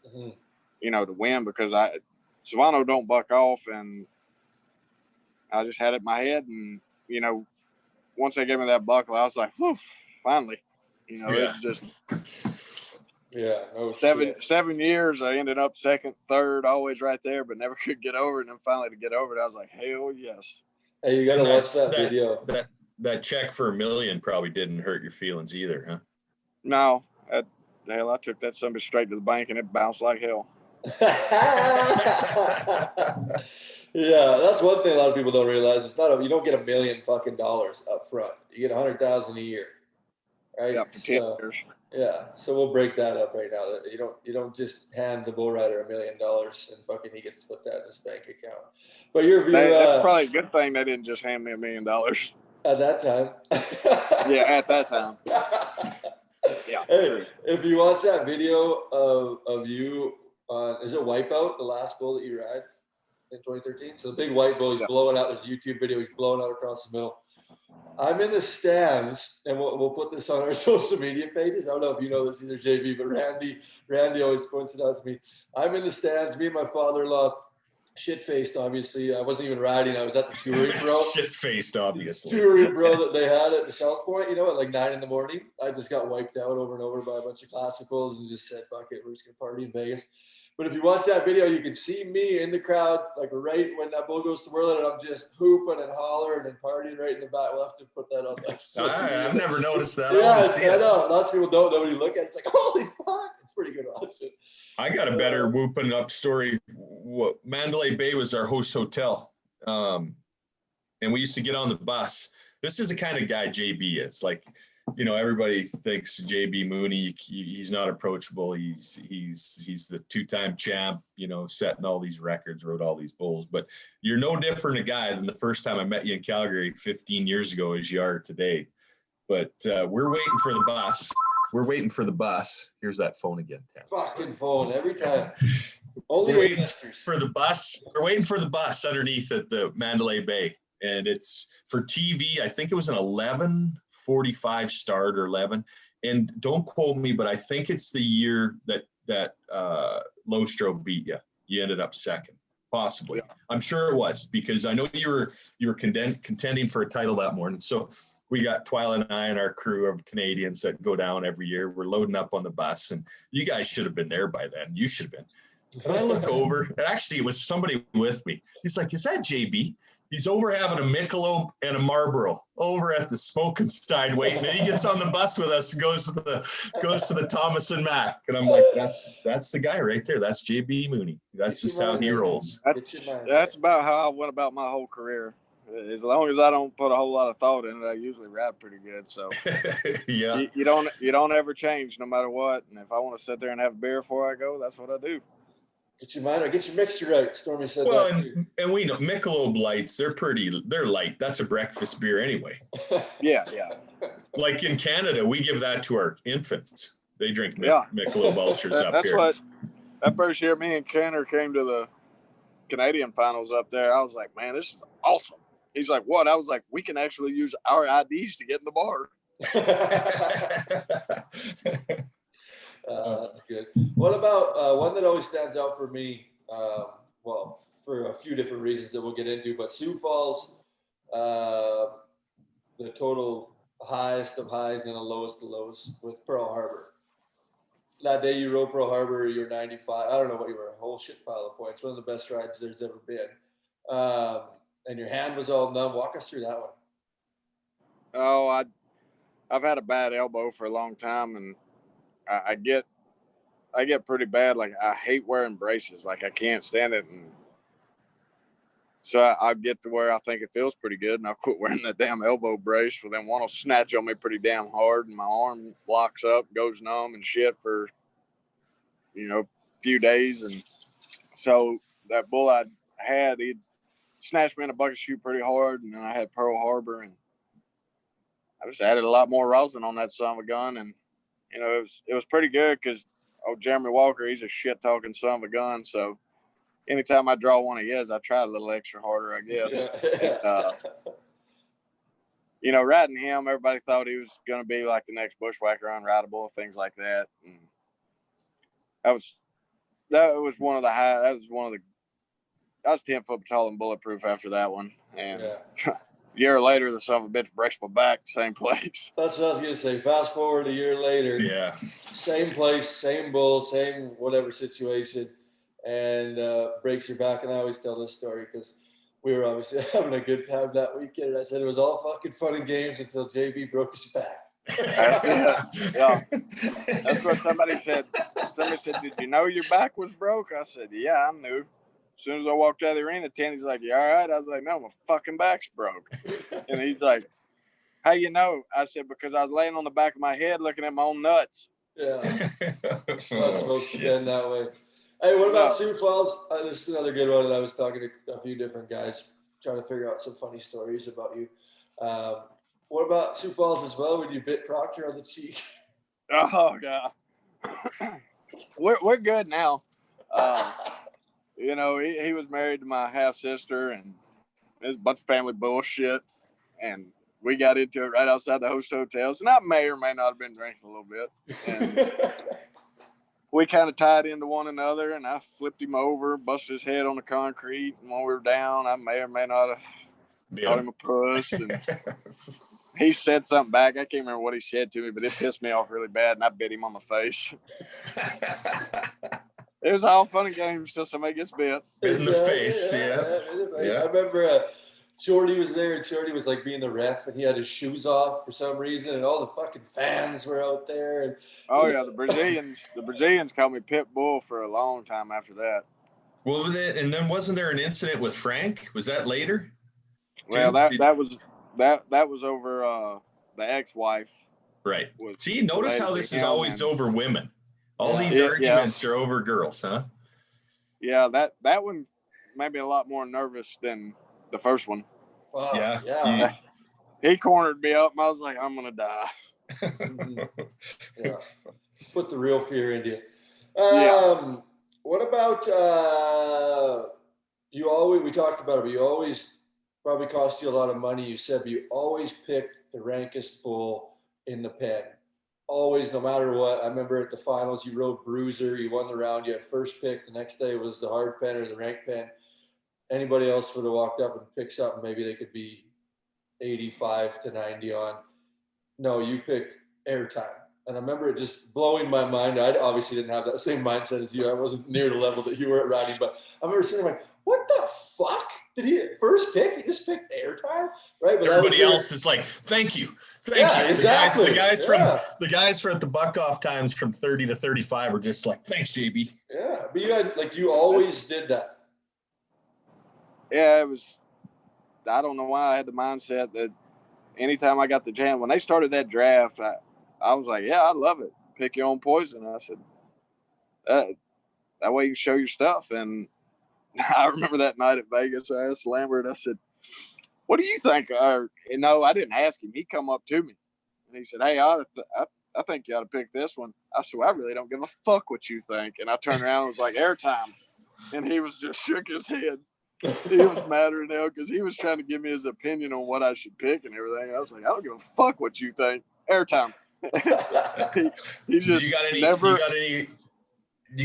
to win, because Savano don't buck off. And I just had it in my head. And, once they gave me that buckle, I was like, whew, finally, It's just seven years. I ended up second, third, always right there, but never could get over it. And then finally to get over it, I was like, hell yes. Hey, you got to watch that video. That check for $1 million probably didn't hurt your feelings either, huh? No, hell, I took that somebody straight to the bank and it bounced like hell. Yeah, that's one thing a lot of people don't realize. You don't get $1 million fucking dollars up front. You get $100,000 a year, right? Yeah, for 10 years. Yeah, so we'll break that up right now. You don't just hand the bull rider $1 million and fucking he gets to put that in his bank account. But your view, that's probably a good thing they didn't just hand me $1 million. At that time. Yeah, at that time. Yeah. Hey, True. if you watch that video of you on, is it Wipeout, the last bull that you ride in 2013? So the big white bull, he's blowing out. There's a YouTube video. He's blowing out across the middle. I'm in the stands, and we'll put this on our social media pages. I don't know if you know this either, JB, but Randy always points it out to me. I'm in the stands, me and my father-in-law, shit-faced, obviously. I wasn't even riding. I was at the touring, bro. Shit-faced, obviously. Touring, bro, that they had at the South Point, you know, at like 9 in the morning. I just got wiped out over and over by a bunch of classicals and just said, fuck it, we're just going to party in Vegas. But if you watch that video, you can see me in the crowd, like right when that bull goes to whirling, and I'm just hooping and hollering and partying right in the back. We'll have to put that on that. I've never noticed that. Yeah, I know. Lots of people don't know when you look at it. It's like, holy fuck. It's pretty good, honestly. I got a better whooping up story. Mandalay Bay was our host hotel. And we used to get on the bus. This is the kind of guy JB is. Like, you know, everybody thinks JB Mauney, he's not approachable. He's the 2-time champ, you know, setting all these records, rode all these bulls. But you're no different a guy than the first time I met you in Calgary 15 years ago as you are today. But we're waiting for the bus. We're waiting for the bus. Here's that phone again, Tim. Fucking phone every time. Only we're waiting for the bus. We're waiting for the bus underneath at the Mandalay Bay. And it's for TV. I think it was an 11:45 start or 11. And don't quote me, but I think it's the year that Lostro beat you. You ended up second, possibly. Yeah. I'm sure it was, because I know you were contending for a title that morning. So we got Twyla and I and our crew of Canadians that go down every year. We're loading up on the bus, and you guys should have been there by then. You should have been. And I look over, and actually it was somebody with me. He's like, "Is that JB?" He's over having a Michelob and a Marlboro over at the smoking side waiting. And he gets on the bus with us and goes to the Thomas and Mack. And I'm like, that's the guy right there. That's JB Mauney. That's just how he rolls. That's about how I went about my whole career. As long as I don't put a whole lot of thought in it, I usually ride pretty good. So yeah, you don't ever change no matter what. And if I want to sit there and have a beer before I go, that's what I do. Get your minor, get your mixture right. Stormy said well, that too. And we know Michelob Lights, they're light. That's a breakfast beer anyway. Yeah. Like in Canada, we give that to our infants. They drink Michelob Ultras up that's here. What that first year me and Kenner came to the Canadian Finals up there, I was like, man, this is awesome. He's like, what? I was like, we can actually use our IDs to get in the bar. That's good. What about one that always stands out for me? Well, for a few different reasons that we'll get into, but Sioux Falls, the total highest of highs and then the lowest of lows with Pearl Harbor. That day you rode Pearl Harbor, you're 95. I don't know what you were, a whole shit pile of points. One of the best rides there's ever been. And your hand was all numb. Walk us through that one. Oh, I've had a bad elbow for a long time, and I get pretty bad. Like, I hate wearing braces. Like, I can't stand it. And so I get to where I think it feels pretty good, and I'll quit wearing that damn elbow brace. Well, then one will snatch on me pretty damn hard, and my arm locks up, goes numb and shit for, a few days. And so that bull I had, he'd snatched me in a bucket chute pretty hard, and then I had Pearl Harbor, and I just added a lot more rosin on that son of a gun, and it was pretty good because Jeremy Walker, he's a shit talking son of a gun. So anytime I draw one of his, I try a little extra harder, I guess. And, riding him, everybody thought he was going to be like the next bushwhacker, unrideable, things like that. And that was one of the high. That was one of the. I was 10 foot tall and bulletproof after that one, and. A year later, the son of a bitch breaks my back, same place. That's what I was going to say. Fast forward a year later. Yeah. Same place, same bull, same whatever situation, and breaks your back. And I always tell this story because we were obviously having a good time that weekend. And I said it was all fucking fun and games until JB broke his back. Yeah. That's what somebody said. Somebody said, "Did you know your back was broke?" I said, "Yeah, I knew." As soon as I walked out of the arena, Tanny's like, "You all right?" I was like, "No, my fucking back's broke." And he's like, "How you know?" I said, "Because I was laying on the back of my head looking at my own nuts." Yeah. That's supposed to be that way. Hey, what about Sioux Falls? This is another good one. And I was talking to a few different guys trying to figure out some funny stories about you. What about Sioux Falls as well when you bit Proctor on the cheek? Oh God, we're good now. You know, he was married to my half sister, and there's a bunch of family bullshit, and we got into it right outside the host hotels, and I may or may not have been drinking a little bit, and we kind of tied into one another, and I flipped him over, busted his head on the concrete, and when we were down, I may or may not have called him a puss, and he said something back. I can't remember what he said to me, but it pissed me off really bad, and I bit him on the face. It was all fun and games till somebody gets bit. In the face, yeah. I remember Shorty was there, and Shorty was like being the ref, and he had his shoes off for some reason, and all the fucking fans were out there. And oh yeah, the Brazilians called me Pit Bull for a long time after that. Well, and then wasn't there an incident with Frank? Was that later? Well, that was over the ex-wife. Right. See, notice how this is always over women. All these arguments are over girls, huh? Yeah, that one made me a lot more nervous than the first one. Yeah. He cornered me up, and I was like, I'm gonna die. Yeah. Put the real fear into you. What about you always, we talked about it, but you always probably cost you a lot of money. You said, but you always picked the rankest bull in the pen. Always, no matter what. I remember at the finals, you rode Bruiser, you won the round, you had first pick. The next day was the hard pen or the rank pen. Anybody else would have walked up and picked something, maybe they could be 85 to 90 on. No, you picked airtime. And I remember it just blowing my mind. I obviously didn't have that same mindset as you. I wasn't near the level that you were at riding, but I remember sitting there like, what the fuck? Did he first pick? He just picked airtime, right? But everybody else is like, thank you. Thank you. Exactly. The guys from the buck off times from 30 to 35 were just like, thanks, JB. Yeah, but you always did that. Yeah, it was. I don't know why I had the mindset that anytime I got the chance, when they started that draft, I was like, yeah, I love it. Pick your own poison. I said, that way you can show your stuff. And I remember that night at Vegas, I asked Lambert, I said, what do you think? No, I didn't ask him. He come up to me and he said, hey, I think you ought to pick this one. I said, well, I really don't give a fuck what you think. And I turned around and was like, airtime. And he was just shook his head. He was madder than hell because he was trying to give me his opinion on what I should pick and everything. I was like, I don't give a fuck what you think. Airtime. he just you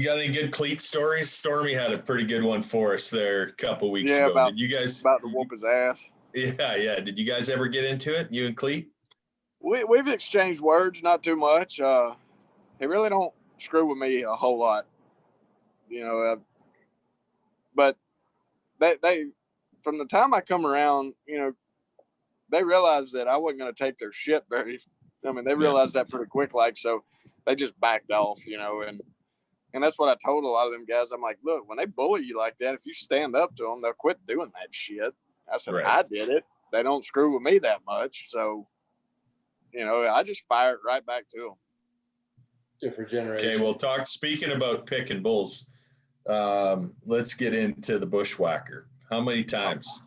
got any good cleat stories? Stormy had a pretty good one for us there a couple weeks ago. Did you guys about to whoop his ass? Yeah. Did you guys ever get into it, you and Cleat? We've exchanged words, not too much. He really don't screw with me a whole lot, you know. But they from the time I come around, you know, they realized that I wasn't going to take their shit very. I mean, they realized that pretty quick, like, so they just backed off, you know, and that's what I told a lot of them guys. I'm like, look, when they bully you like that, if you stand up to them, they'll quit doing that shit. I said, I did it. They don't screw with me that much, so you know, I just fire it right back to them. Different generation. Okay, well, speaking about picking bulls, let's get into the bushwhacker. How many times?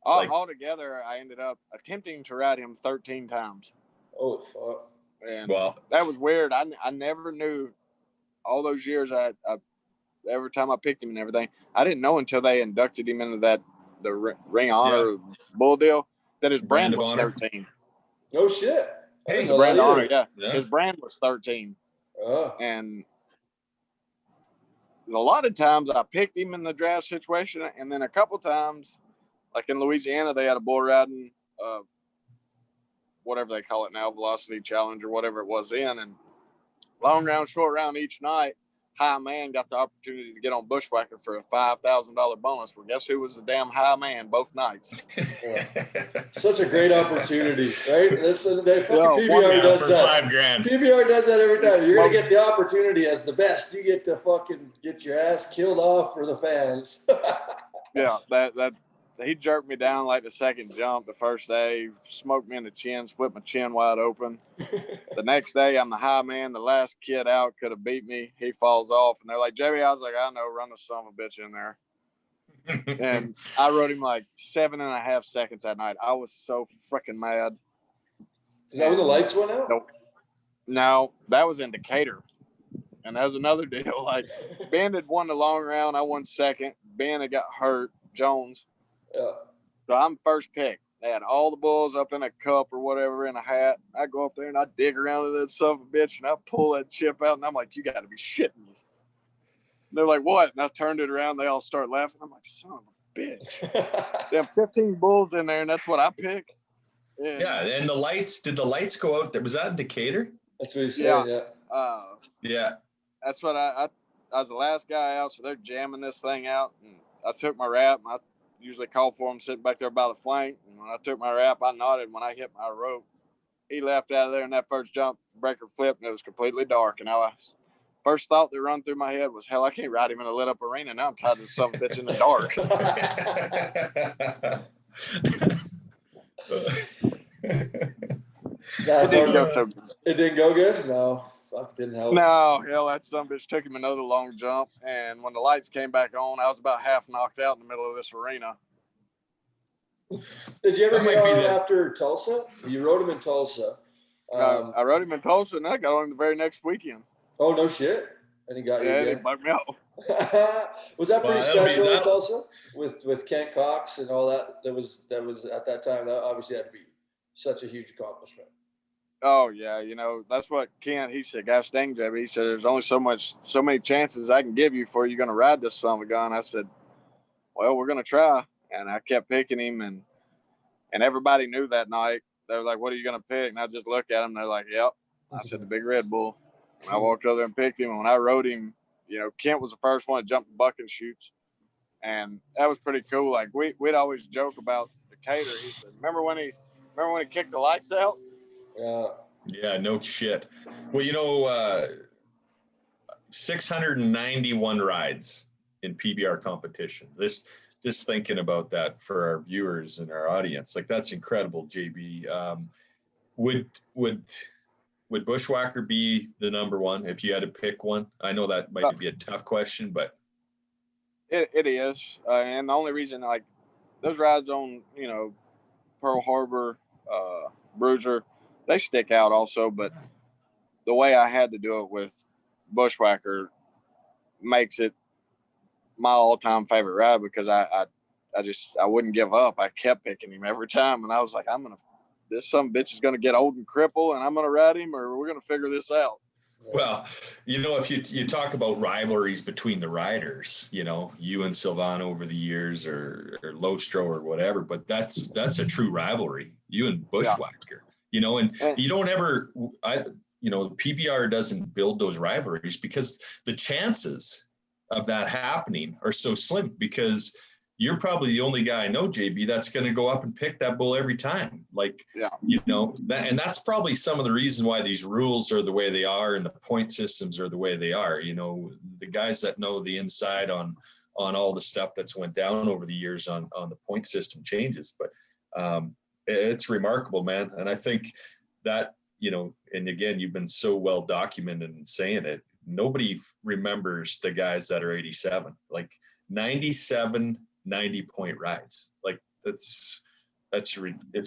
Altogether, I ended up attempting to ride him 13 times. Oh, fuck. And that was weird. I never knew all those years. Every time I picked him and everything, I didn't know until they inducted him into the Ring of Honor bull deal that his brand was 13. No shit. Hey, the brand of honor, yeah. His brand was 13. And a lot of times I picked him in the draft situation, and then a couple times, like in Louisiana, they had a bull riding, whatever they call it now, velocity challenge or whatever it was then. And long round, short round each night, high man got the opportunity to get on bushwhacker for a $5,000 bonus. Well, guess who was the damn high man both nights? Such a great opportunity, right? PBR does that. $5,000. PBR does that every time. You're gonna get the opportunity as the best. You get to fucking get your ass killed off for the fans. Yeah, that he jerked me down like the second jump the first day, smoked me in the chin, split my chin wide open. The next day, I'm the high man. The last kid out could have beat me. He falls off, and they're like, JB, I was like, I know, run the son of a bitch in there. And I rode him like 7.5 seconds that night. I was so freaking mad. Is that when the lights went out? Nope. No, that was in Decatur. And that was another deal. Like, Ben had won the long round. I won second. Ben had got hurt, Jones. Yeah. So I'm first pick. They had all the bulls up in a cup or whatever in a hat. I go up there and I dig around in that son of a bitch and I pull that chip out and I'm like, you got to be shitting me. And they're like, what? And I turned it around. They all start laughing. I'm like, son of a bitch. They have 15 bulls in there and that's what I pick. And, yeah. And the lights, did the lights go out? Was that in Decatur? That's what you said. Yeah. Yeah. That's what I was the last guy out. So they're jamming this thing out. And I took my wrap. I usually call for him sitting back there by the flank. And when I took my wrap, I nodded. When I hit my rope, he left out of there in that first jump, breaker flipped, and it was completely dark. And first thought that run through my head was, hell, I can't ride him in a lit up arena. Now I'm tied to some bitch in the dark. It didn't go good? No. Fuck, didn't help. No, hell, that son bitch took him another long jump. And when the lights came back on, I was about half knocked out in the middle of this arena. Did you ever get on him after Tulsa? You rode him in Tulsa. I rode him in Tulsa, and I got on him the very next weekend. Oh, no shit. And he got you again. Yeah, he bugged me off. Was that pretty special in Tulsa with Kent Cox and all that? That was at that time. That obviously had to be such a huge accomplishment. Oh yeah, that's what Kent. He said, "Gosh dang, JB," he said, "There's only so many chances I can give you before you're going to ride this son of a gun." I said, "Well, we're going to try," and I kept picking him, and everybody knew that night. They were like, "What are you going to pick?" And I just looked at him. They're like, "Yep." I said, "The big Red Bull." And I walked over there and picked him. And when I rode him, Kent was the first one to jump the buck and shoots, and that was pretty cool. Like we'd always joke about Decatur. He said, "Remember when he kicked the lights out?" Yeah, no shit. Well, 691 rides in PBR competition. Just thinking about that for our viewers and our audience, like that's incredible, JB. Would Bushwhacker be the number one if you had to pick one? I know that might be a tough question, but it is. And the only reason, like, those rides on, Pearl Harbor, Bruiser, they stick out also. But the way I had to do it with Bushwhacker makes it my all-time favorite ride because I wouldn't give up. I kept picking him every time, and I was like, this some bitch is gonna get old and cripple, and I'm gonna ride him, or we're gonna figure this out. Well, if you talk about rivalries between the riders, you and Silvano over the years, or Lostro or whatever, but that's a true rivalry. You and Bushwhacker, and you don't ever, PBR doesn't build those rivalries because the chances of that happening are so slim, because you're probably the only guy I know, JB, that's going to go up and pick that bull every time. Like, and that's probably some of the reasons why these rules are the way they are and the point systems are the way they are. The guys that know the inside on all the stuff that's went down over the years on the point system changes. But it's remarkable, man. And I think that, and again, you've been so well documented in saying it, nobody remembers the guys that are 87, like 97 90-point rides. Like it's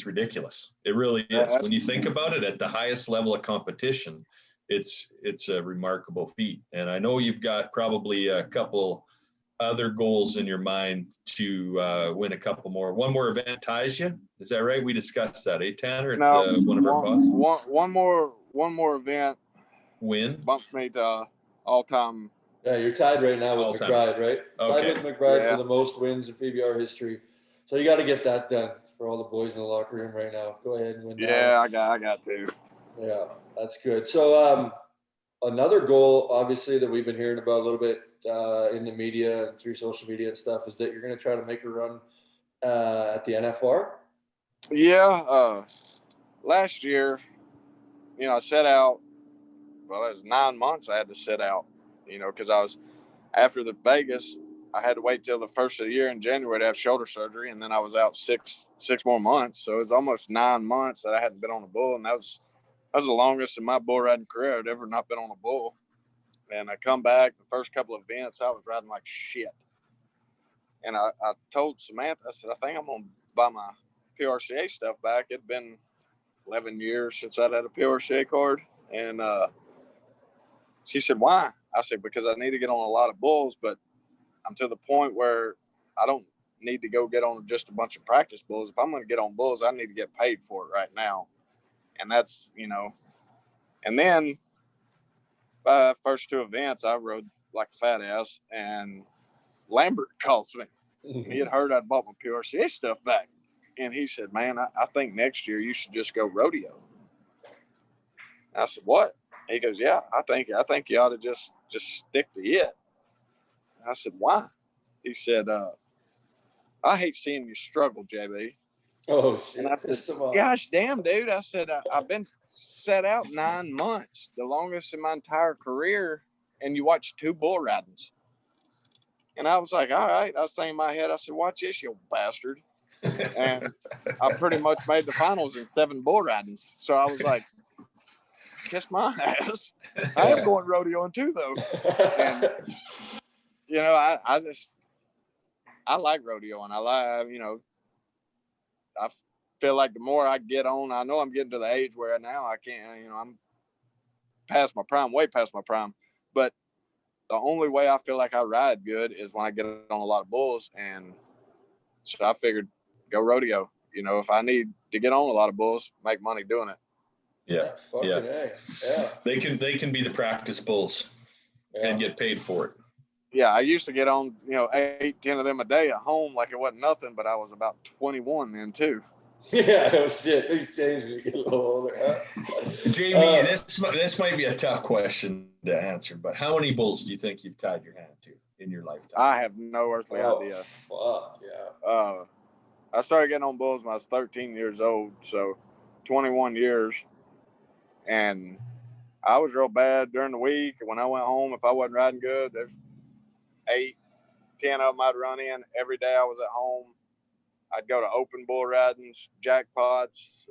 ridiculous. It really is. When you think about it, at the highest level of competition, it's a remarkable feat. And I know you've got probably a couple other goals in your mind to win a couple more. One more event ties you. Is that right? We discussed that, Tanner? No, one of our pods? One more event win bumps me to all-time. Yeah, you're tied right now with McBride, right? Okay. Tied with McBride for the most wins in PBR history. So you got to get that done for all the boys in the locker room right now. Go ahead and win that. Yeah, I got to. Yeah, that's good. So another goal, obviously, that we've been hearing about a little bit in the media and through social media and stuff is that you're going to try to make a run at the NFR. Yeah. Last year, I set out. Well, it was 9 months I had to sit out, because I was after the Vegas. I had to wait till the first of the year in January to have shoulder surgery, and then I was out six more months. So it was almost 9 months that I hadn't been on a bull, and that was the longest in my bull riding career I'd ever not been on a bull. And I come back, the first couple of events, I was riding like shit. And I told Samantha, I said, I think I'm going to buy my PRCA stuff back. It'd been 11 years since I'd had a PRCA card. And she said, why? I said, because I need to get on a lot of bulls, but I'm to the point where I don't need to go get on just a bunch of practice bulls. If I'm going to get on bulls, I need to get paid for it right now. And that's, and then first 2 events, I rode like a fat ass, and Lambert calls me. He had heard I'd bought my PRCA stuff back. And he said, man, I think next year you should just go rodeo. I said, what? He goes, yeah, I think you ought to just stick to it. I said, why? He said, I hate seeing you struggle, JB. Oh, shit. And I said, gosh damn, dude. I said, I've been set out 9 months, the longest in my entire career, and you watch 2 bull ridings. And I was like, all right. I was thinking in my head, I said, watch this, you bastard. And I pretty much made the finals in 7 bull ridings. So I was like, kiss my ass. I am going rodeoing too, though. And, I like rodeoing. I feel like the more I get on, I know I'm getting to the age where now I can't, I'm past my prime, way past my prime. But the only way I feel like I ride good is when I get on a lot of bulls. And so I figured go rodeo. If I need to get on a lot of bulls, make money doing it. Yeah. Fucking A. Yeah. They can be the practice bulls and get paid for it. Yeah, I used to get on, 8, 10 of them a day at home like it wasn't nothing, but I was about 21 then too. Yeah, no shit. These changed when you get a little older. Huh? JB, this might be a tough question to answer, but how many bulls do you think you've tied your hand to in your lifetime? I have no earthly idea. Fuck, yeah. I started getting on bulls when I was 13 years old, so 21 years. And I was real bad during the week. When I went home, if I wasn't riding good, there's 8, 10 of them I'd run in. Every day I was at home. I'd go to open bull ridings, jackpots.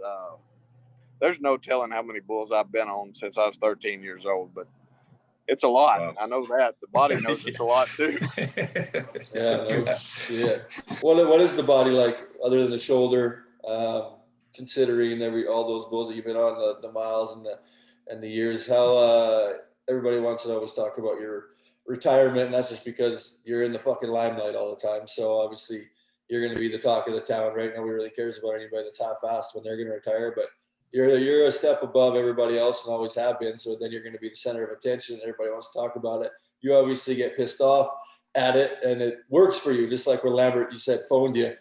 There's no telling how many bulls I've been on since I was 13 years old, but it's a lot. Wow. I know that. The body knows it's a lot too. Yeah, no shit. What is the body like other than the shoulder? Considering all those bulls that you've been on, the miles and the years, how everybody wants to always talk about your retirement, and that's just because you're in the fucking limelight all the time. So obviously you're going to be the talk of the town. Right? Nobody really cares about anybody that's half-assed when they're going to retire, but you're a step above everybody else and always have been. So then you're going to be the center of attention. Everybody wants to talk about it. You obviously get pissed off at it, and it works for you. Just like when Lambert, you said, phoned you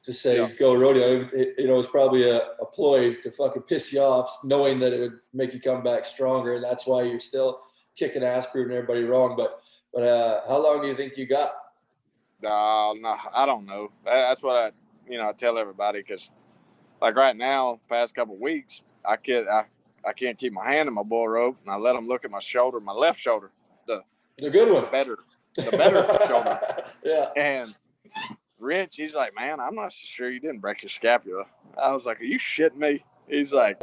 to say, go rodeo. It's probably a ploy to fucking piss you off, knowing that it would make you come back stronger. And that's why you're still kicking ass, proving everybody wrong. But how long do you think you got? No, I don't know. That's what I tell everybody, because like right now, past couple of weeks, I can't keep my hand in my bull rope, and I let them look at my shoulder, my left shoulder, the good one, the better shoulder. Yeah. And Rich, he's like, man, I'm not so sure you didn't break your scapula. I was like, are you shitting me? He's like,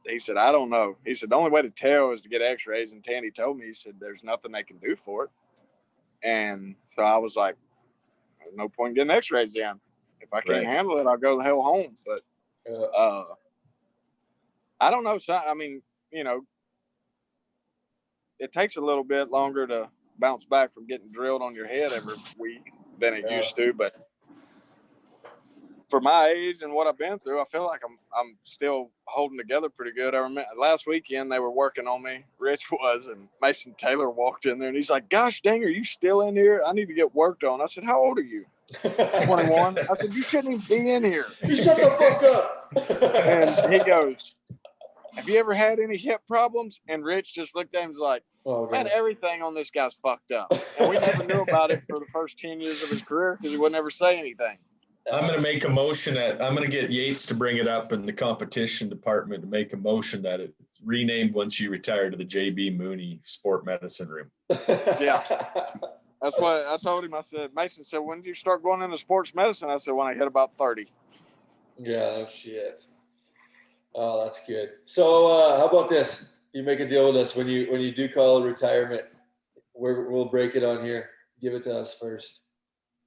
he said, I don't know. He said, the only way to tell is to get x-rays. And Tandy told me, he said, there's nothing they can do for it. And so I was like, there's no point in getting x-rays in. If I can't handle it, I'll go the hell home. But I don't know. So, I mean, it takes a little bit longer to bounce back from getting drilled on your head every week than it used to. But for my age and what I've been through, I feel like I'm still holding together pretty good. I remember last weekend they were working on me. Rich was, and Mason Taylor walked in there and he's like, gosh dang, are you still in here? I need to get worked on. I said, how old are you? 21. I said, you shouldn't even be in here. You shut the fuck up. And he goes, have you ever had any hip problems? And Rich just looked at him and was like, man, everything on this guy's fucked up. And we never knew about it for the first 10 years of his career because he would never say anything. I'm going to make a motion I'm going to get Yates to bring it up in the competition department to make a motion that it's renamed once you retire to the JB Mauney Sport Medicine Room. Yeah. That's what I told him. I said, Mason said, when did you start going into sports medicine? I said, when I hit about 30. Yeah, no shit. Oh, that's good. So how about this? You make a deal with us when you do call retirement. We'll break it on here. Give it to us first.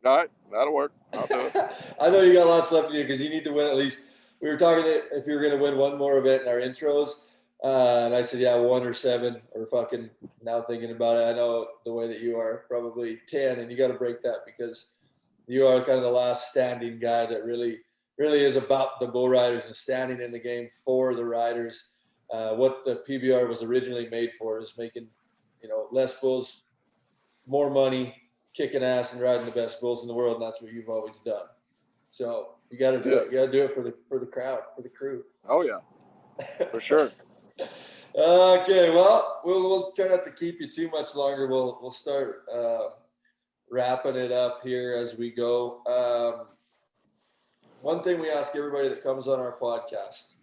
All right, that'll work. I'll do it. I know you got lots left in you because you need to win at least. We were talking that if you're going to win one more event in our intros, and I said, yeah, 1 or 7 or fucking now thinking about it. I know the way that you are, probably 10, and you got to break that because you are kind of the last standing guy that really is about the bull riders and standing in the game for the riders. What the PBR was originally made for is making, less bulls, more money, kicking ass and riding the best bulls in the world. And that's what you've always done. So you got to do it. You got to do it for the crowd, for the crew. Oh yeah, for sure. Okay. Well, we'll try not to keep you too much longer. We'll start wrapping it up here as we go. One thing we ask everybody that comes on our podcast,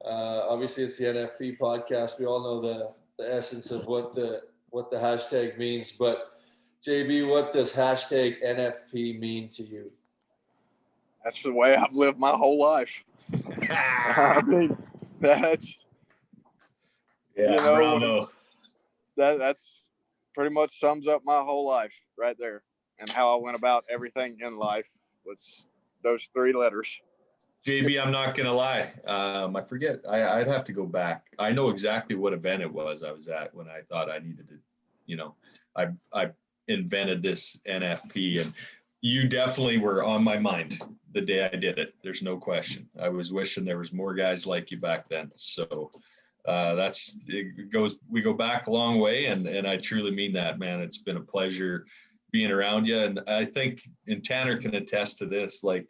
obviously it's the NFP podcast. We all know the essence of what the hashtag means, but JB, what does hashtag NFP mean to you? That's the way I've lived my whole life. I mean, that's bravo. That's pretty much sums up my whole life right there, and how I went about everything in life was those 3 letters. JB, I'm not gonna lie. I forget. I'd have to go back. I know exactly what event it was I was at when I thought I needed to. I invented this NFP, and you definitely were on my mind the day I did it. There's no question. I was wishing there was more guys like you back then. So we go back a long way, and I truly mean that, man. It's been a pleasure being around you, and I think, and Tanner can attest to this, like,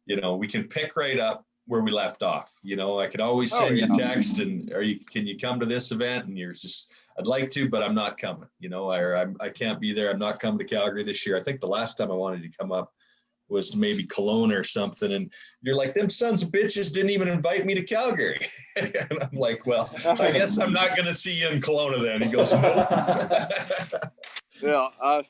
we can pick right up where we left off. I could always send you a text and can you come to this event? And you're just, I'd like to, but I'm not coming, I can't be there. I'm not coming to Calgary this year. I think the last time I wanted to come up was maybe Kelowna or something. And you're like, them sons of bitches didn't even invite me to Calgary. And I'm like, well, I guess I'm not going to see you in Kelowna then. He goes, nope. Yeah.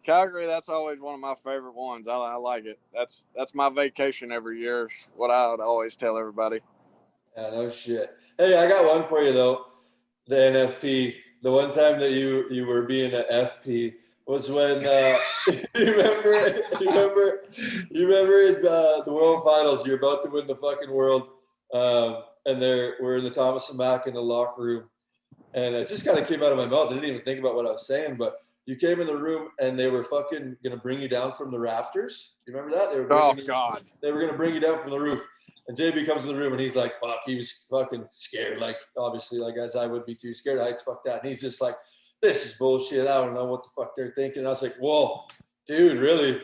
Calgary, that's always one of my favorite ones. I like it. That's my vacation every year, is what I would always tell everybody. Yeah, no shit. Hey, I got one for you though. The NFP. The one time that you were being an FP was when you remember the World Finals. You're about to win the fucking world, and we're in the Thomas and Mack in the locker room, and it just kind of came out of my mouth. I didn't even think about what I was saying, but you came in the room and they were fucking gonna bring you down from the rafters. You remember that? They were gonna bring you down from the roof. And JB comes in the room and he's like, fuck, he was fucking scared. Like, obviously, like, as I would be too scared of heights, fuck that. And he's just like, this is bullshit. I don't know what the fuck they're thinking. And I was like, whoa, dude, really?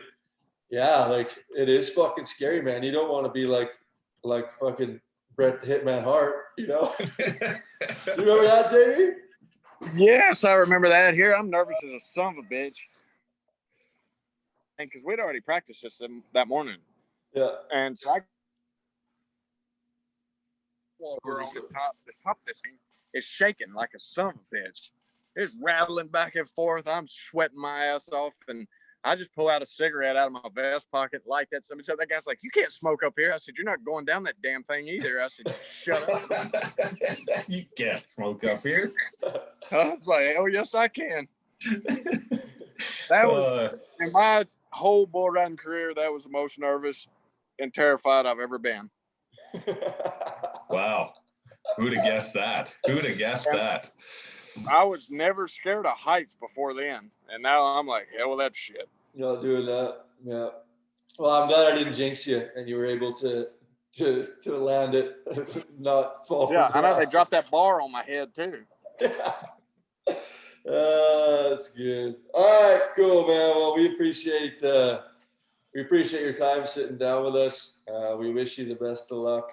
Yeah, like, it is fucking scary, man. You don't want to be like fucking Bret the Hitman Hart, You remember that, JB? Yes, I remember that. Here, I'm nervous as a son of a bitch. And because we'd already practiced this that morning. Yeah. And so we're on the top of this thing is shaking like a son of a bitch. It's rattling back and forth. I'm sweating my ass off, and I just pull out a cigarette out of my vest pocket, light that. Somebody said, that guy's like, you can't smoke up here. I said, you're not going down that damn thing either. I said, shut up. You can't smoke up here. I was like, oh, yes, I can. That was, in my whole bull riding career, that was the most nervous and terrified I've ever been. Wow. Who'd have guessed that? I was never scared of heights before then. And now I'm like, hell with that shit. You're not doing that. Yeah. Well, I'm glad I didn't jinx you and you were able to land it, not fall from I know they dropped that bar on my head too. That's good. All right, cool, man. Well, we appreciate your time sitting down with us. We wish you the best of luck.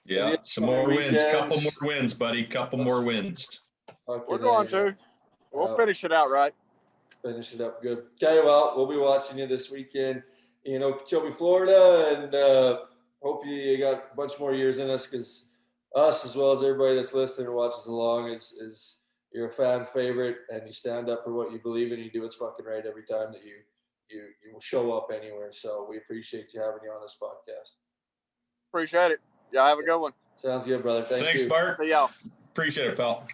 Yeah, some more wins. Couple more wins, buddy. Couple more wins. We're going to. We'll finish it out right. Finish it up good. Okay, well, we'll be watching you this weekend in Okeechobee, Florida, and hope you got a bunch more years in us, because us, as well as everybody that's listening or watches along, is you're a fan favorite, and you stand up for what you believe in. You do what's fucking right every time that you show up anywhere. So we appreciate you having you on this podcast. Appreciate it. Yeah, have a good one. Sounds good, brother. Thanks, Bart. See y'all. Appreciate it, pal.